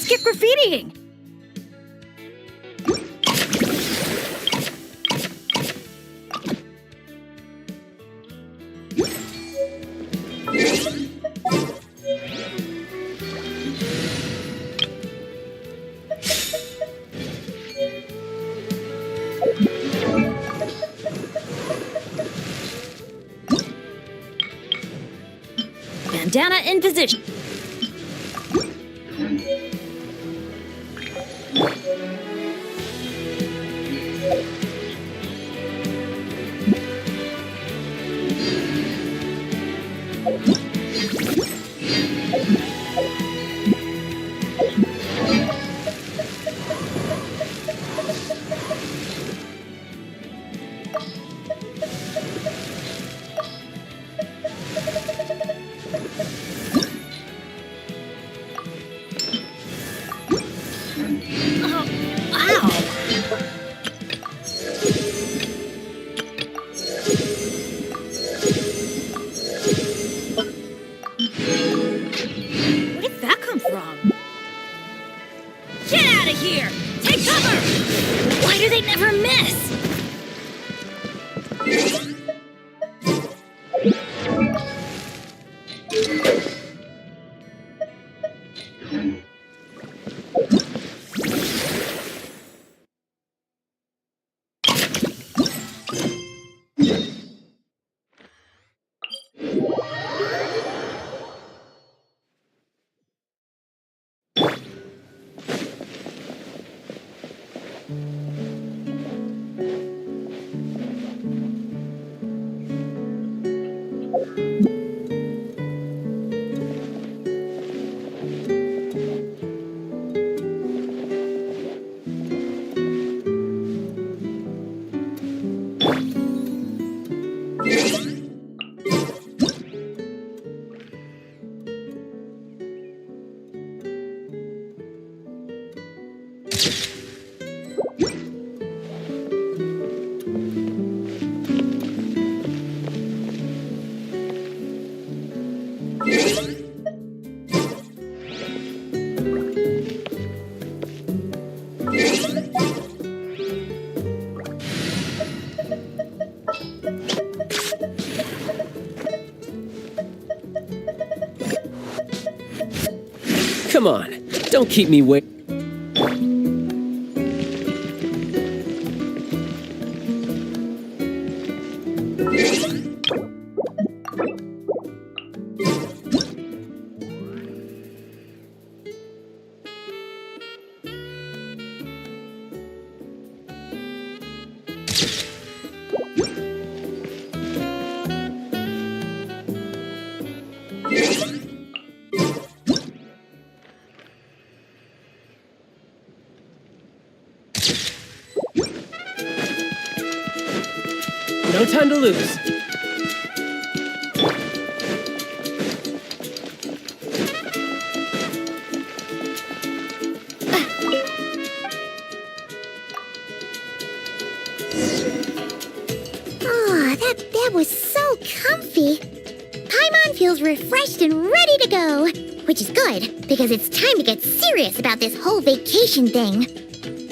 get graffitiing. Bandana in position. Where did that come from? Get out of here! Take cover! Why do they never miss? Come on, don't keep me waiting. No time to lose. Oh, that bed was so comfy. Paimon feels refreshed and ready to go. Which is good, because it's time to get serious about this whole vacation thing.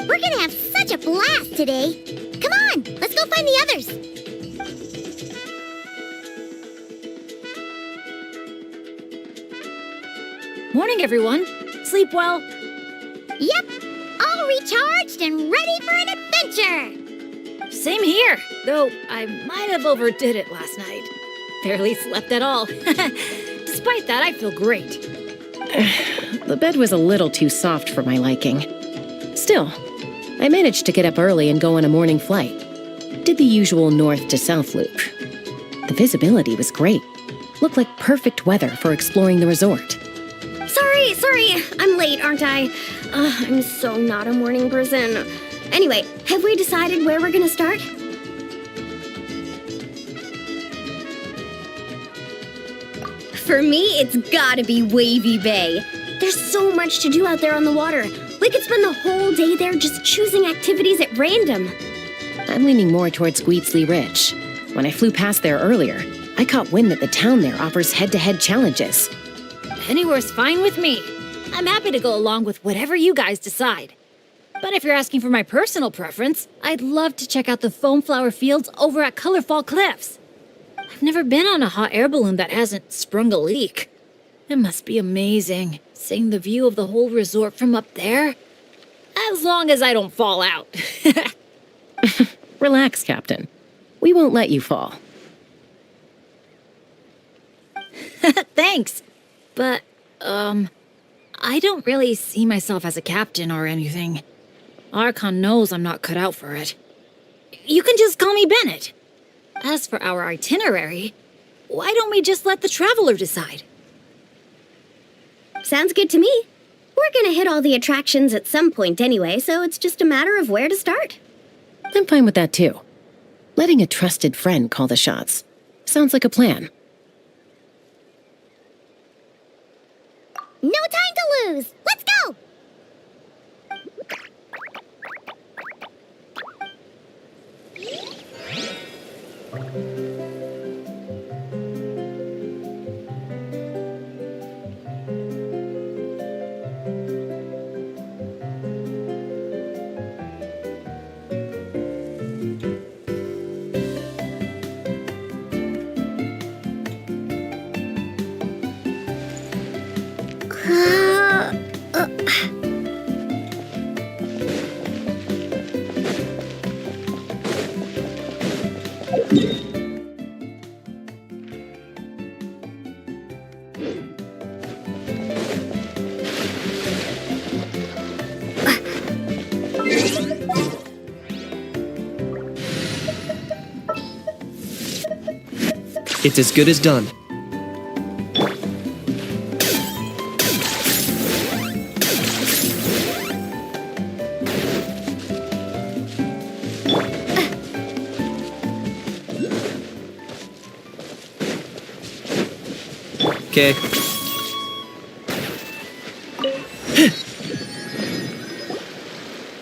We're gonna have such a blast today. Come on, let's go find the others. Morning, everyone. Sleep well. Yep, all recharged and ready for an adventure. Same here, though I might have overdid it last night. Barely slept at all. Despite that, I feel great. The bed was a little too soft for my liking. Still, I managed to get up early and go on a morning flight. Did the usual north to south loop. The visibility was great. Looked like perfect weather for exploring the resort. Sorry, I'm late, aren't I? I'm so not a morning person. Anyway, have we decided where we're gonna start? For me, it's gotta be Wavy Bay. There's so much to do out there on the water. We could spend the whole day there just choosing activities at random. I'm leaning more towards Gweedsley Ridge. When I flew past there earlier, I caught wind that the town there offers head-to-head challenges. Anywhere's fine with me. I'm happy to go along with whatever you guys decide. But if you're asking for my personal preference, I'd love to check out the foam flower fields over at Colorfall Cliffs. I've never been on a hot air balloon that hasn't sprung a leak. It must be amazing, seeing the view of the whole resort from up there. As long as I don't fall out. Relax, Captain. We won't let you fall. Thanks. But, I don't really see myself as a captain or anything. Archon knows I'm not cut out for it. You can just call me Bennett. As for our itinerary, why don't we just let the traveler decide? Sounds good to me. We're gonna hit all the attractions at some point anyway, so it's just a matter of where to start. I'm fine with that too. Letting a trusted friend call the shots. Sounds like a plan. No time to lose. Let's go. It's as good as done. Okay.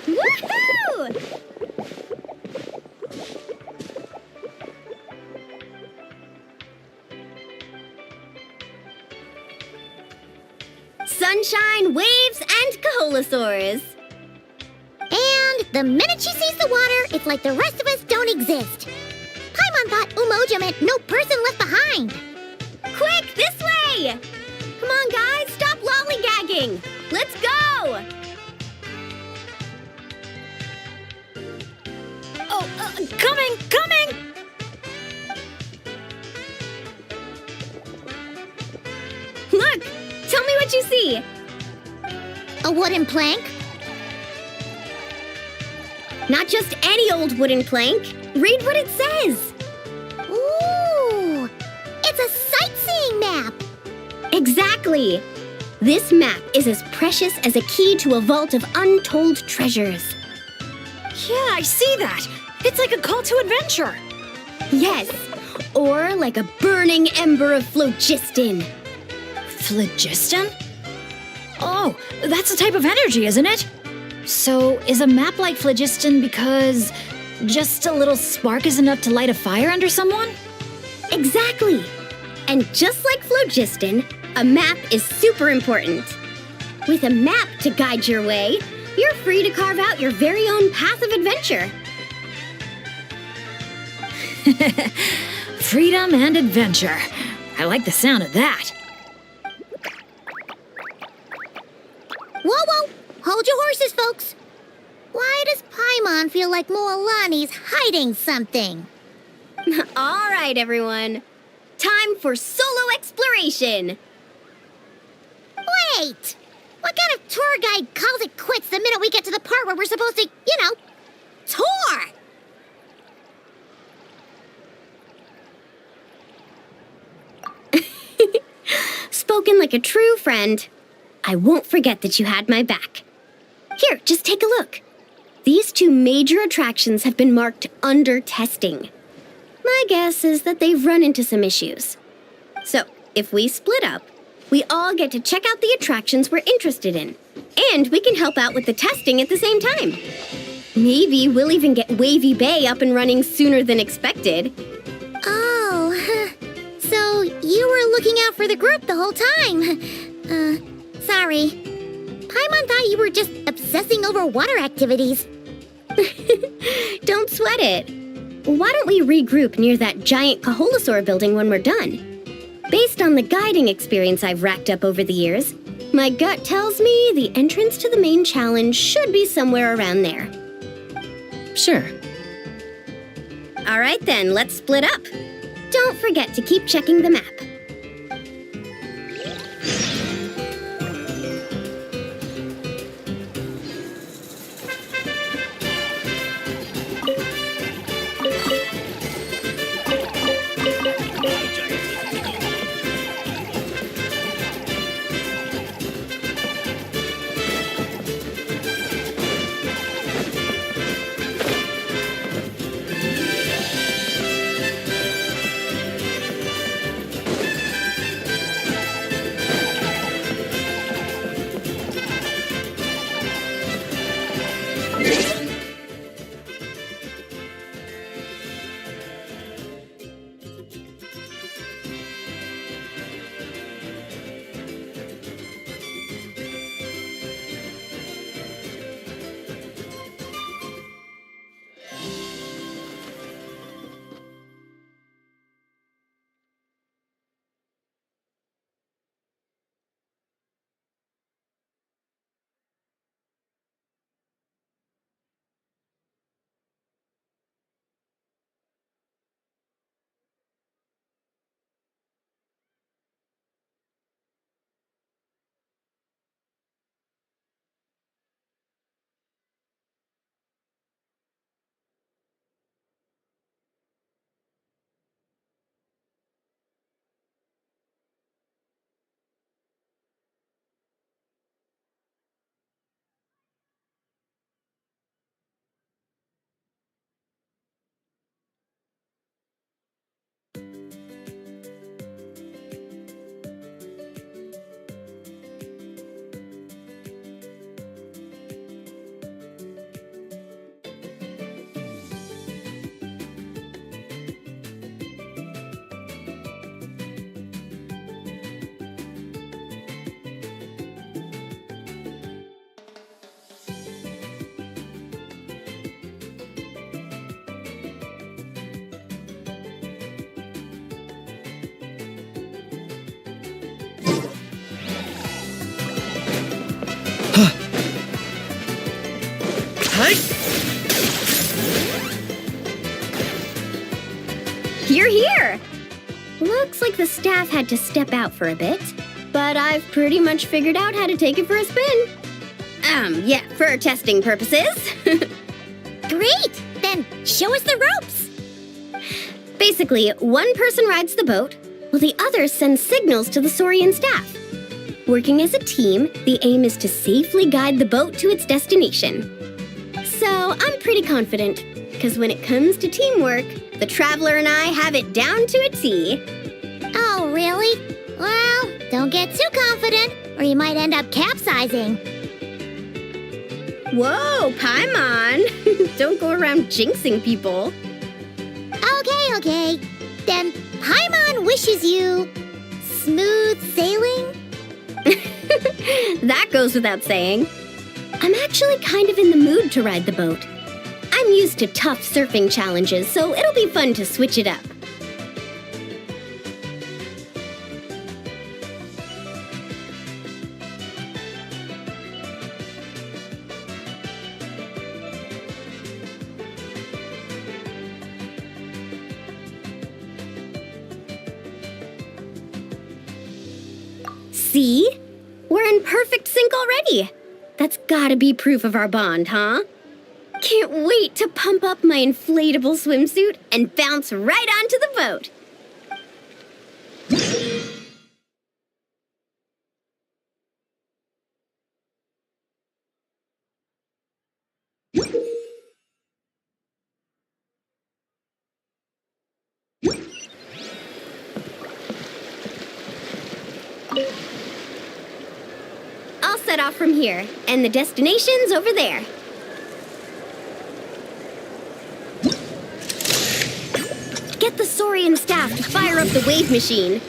Woohoo! Sunshine, waves, and Kaholasaurs. And the minute she sees the water, it's like the rest of us don't exist. Paimon thought Umoja meant no person left behind. Quick, this way! Come on, guys, stop lollygagging! Let's go! Oh, coming! Look! Tell me what you see! A wooden plank? Not just any old wooden plank. Read what it says. Ooh, it's a sightseeing map. Exactly. This map is as precious as a key to a vault of untold treasures. Yeah, I see that. It's like a call to adventure. Yes, or like a burning ember of phlogiston. Phlogiston? Oh, that's a type of energy, isn't it? So, is a map like phlogiston because just a little spark is enough to light a fire under someone? Exactly. And just like phlogiston, a map is super important. With a map to guide your way, you're free to carve out your very own path of adventure. Freedom and adventure. I like the sound of that. Whoa, hold your horses, folks. Why does Paimon feel like Moalani's hiding something? All right, everyone. Time for solo exploration. Wait! What kind of tour guide calls it quits the minute we get to the part where we're supposed to, tour? Spoken like a true friend. I won't forget that you had my back. Here, just take a look. These two major attractions have been marked under testing. My guess is that they've run into some issues. So, if we split up, we all get to check out the attractions we're interested in. And we can help out with the testing at the same time. Maybe we'll even get Wavy Bay up and running sooner than expected. Oh, so you were looking out for the group the whole time. Sorry. Paimon thought you were just obsessing over water activities. Don't sweat it. Why don't we regroup near that giant Kaholosaur building when we're done? Based on the guiding experience I've racked up over the years, my gut tells me the entrance to the main challenge should be somewhere around there. Sure. All right then, let's split up. Don't forget to keep checking the map. You're here! Looks like the staff had to step out for a bit, but I've pretty much figured out how to take it for a spin. Yeah, for testing purposes. Great! Then show us the ropes! Basically, one person rides the boat, while the other sends signals to the Saurian staff. Working as a team, the aim is to safely guide the boat to its destination. So I'm pretty confident, because when it comes to teamwork, the Traveler and I have it down to a T. Oh, really? Well, don't get too confident, or you might end up capsizing. Whoa, Paimon! Don't go around jinxing people. Okay. Then Paimon wishes you smooth sailing? That goes without saying. I'm actually kind of in the mood to ride the boat. I'm used to tough surfing challenges, so it'll be fun to switch it up. See? We're in perfect sync already. That's gotta be proof of our bond, huh? Can't wait to pump up my inflatable swimsuit and bounce right onto the boat. I'll set off from here, and the destination's over there. Get the Saurian staff to fire up the wave machine.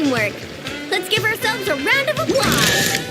teamwork. Let's give ourselves a round of applause.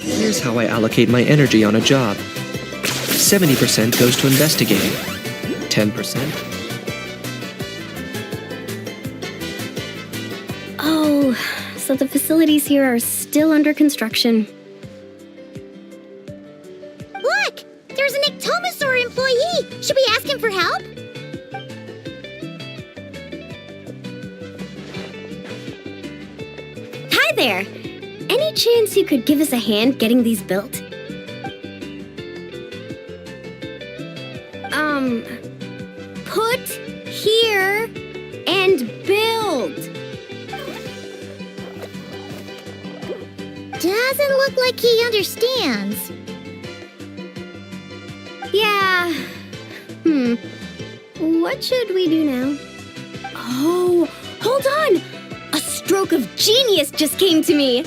Here's how I allocate my energy on a job. 70% goes to investigating. 10%. Oh, so the facilities here are still under construction. Look! There's an Ectomosaur employee! Should we ask him for help? Hi there! Any chance you could give us a hand getting these built? Put here and build. Doesn't look like he understands. Yeah. What should we do now? Oh, hold on! A stroke of genius just came to me.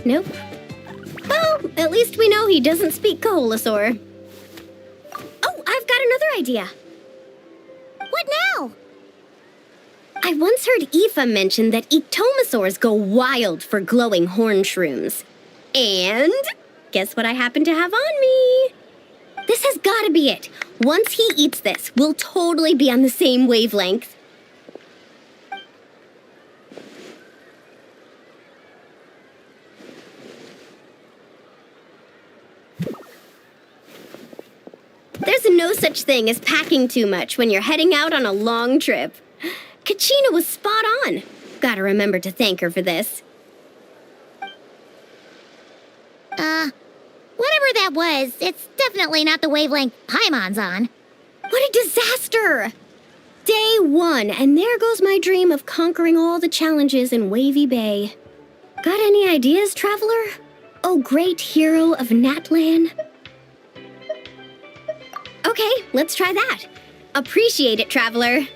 Nope. Well, at least we know he doesn't speak Koholosaur. Oh, I've got another idea. What now? I once heard Aoife mention that ectomosaurs go wild for glowing horn shrooms. And guess what I happen to have on me? This has got to be it. Once he eats this, we'll totally be on the same wavelength. There's no such thing as packing too much when you're heading out on a long trip. Kachina was spot on. Gotta remember to thank her for this. Whatever that was, it's definitely not the wavelength Paimon's on. What a disaster! Day 1, and there goes my dream of conquering all the challenges in Wavy Bay. Got any ideas, traveler? Oh, great hero of Natlan? Okay, let's try that. Appreciate it, traveler.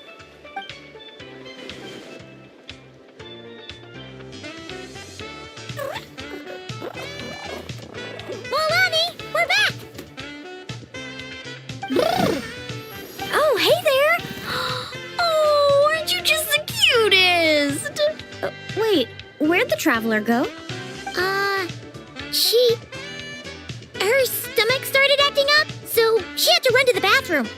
Molani, we're back! Oh, hey there! Oh, aren't you just the cutest? Wait, where'd the traveler go? Her stomach started acting up, so she had to run to the bathroom.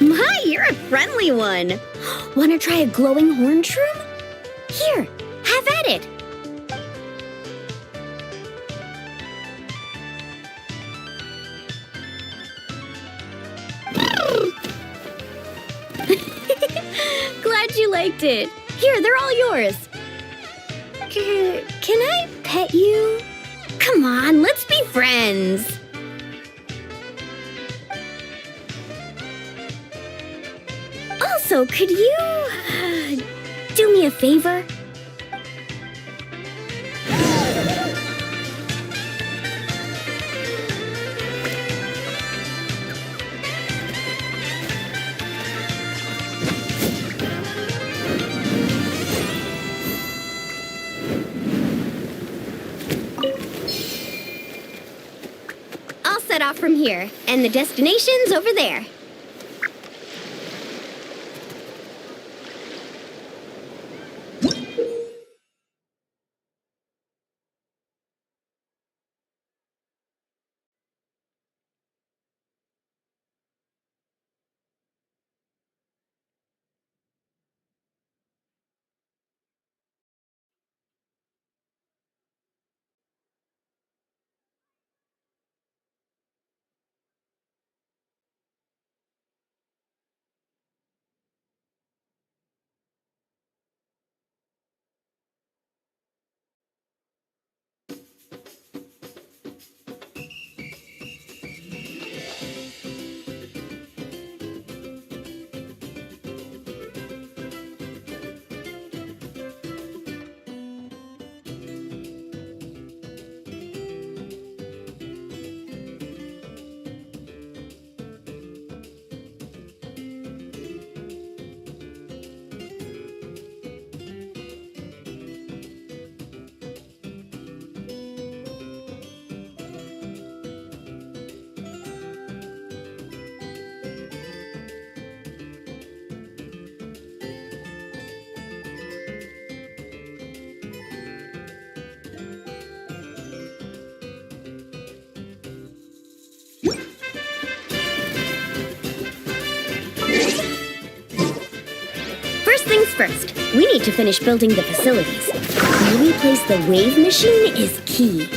My, you're a friendly one. Wanna try a glowing horn shroom? Here, have at it. Glad you liked it. Here, they're all yours. Can I pet you? Come on, let's be friends. Also, could you do me a favor? I'll set off from here, and the destination's over there. first. We need to finish building the facilities. Where we place the wave machine is key.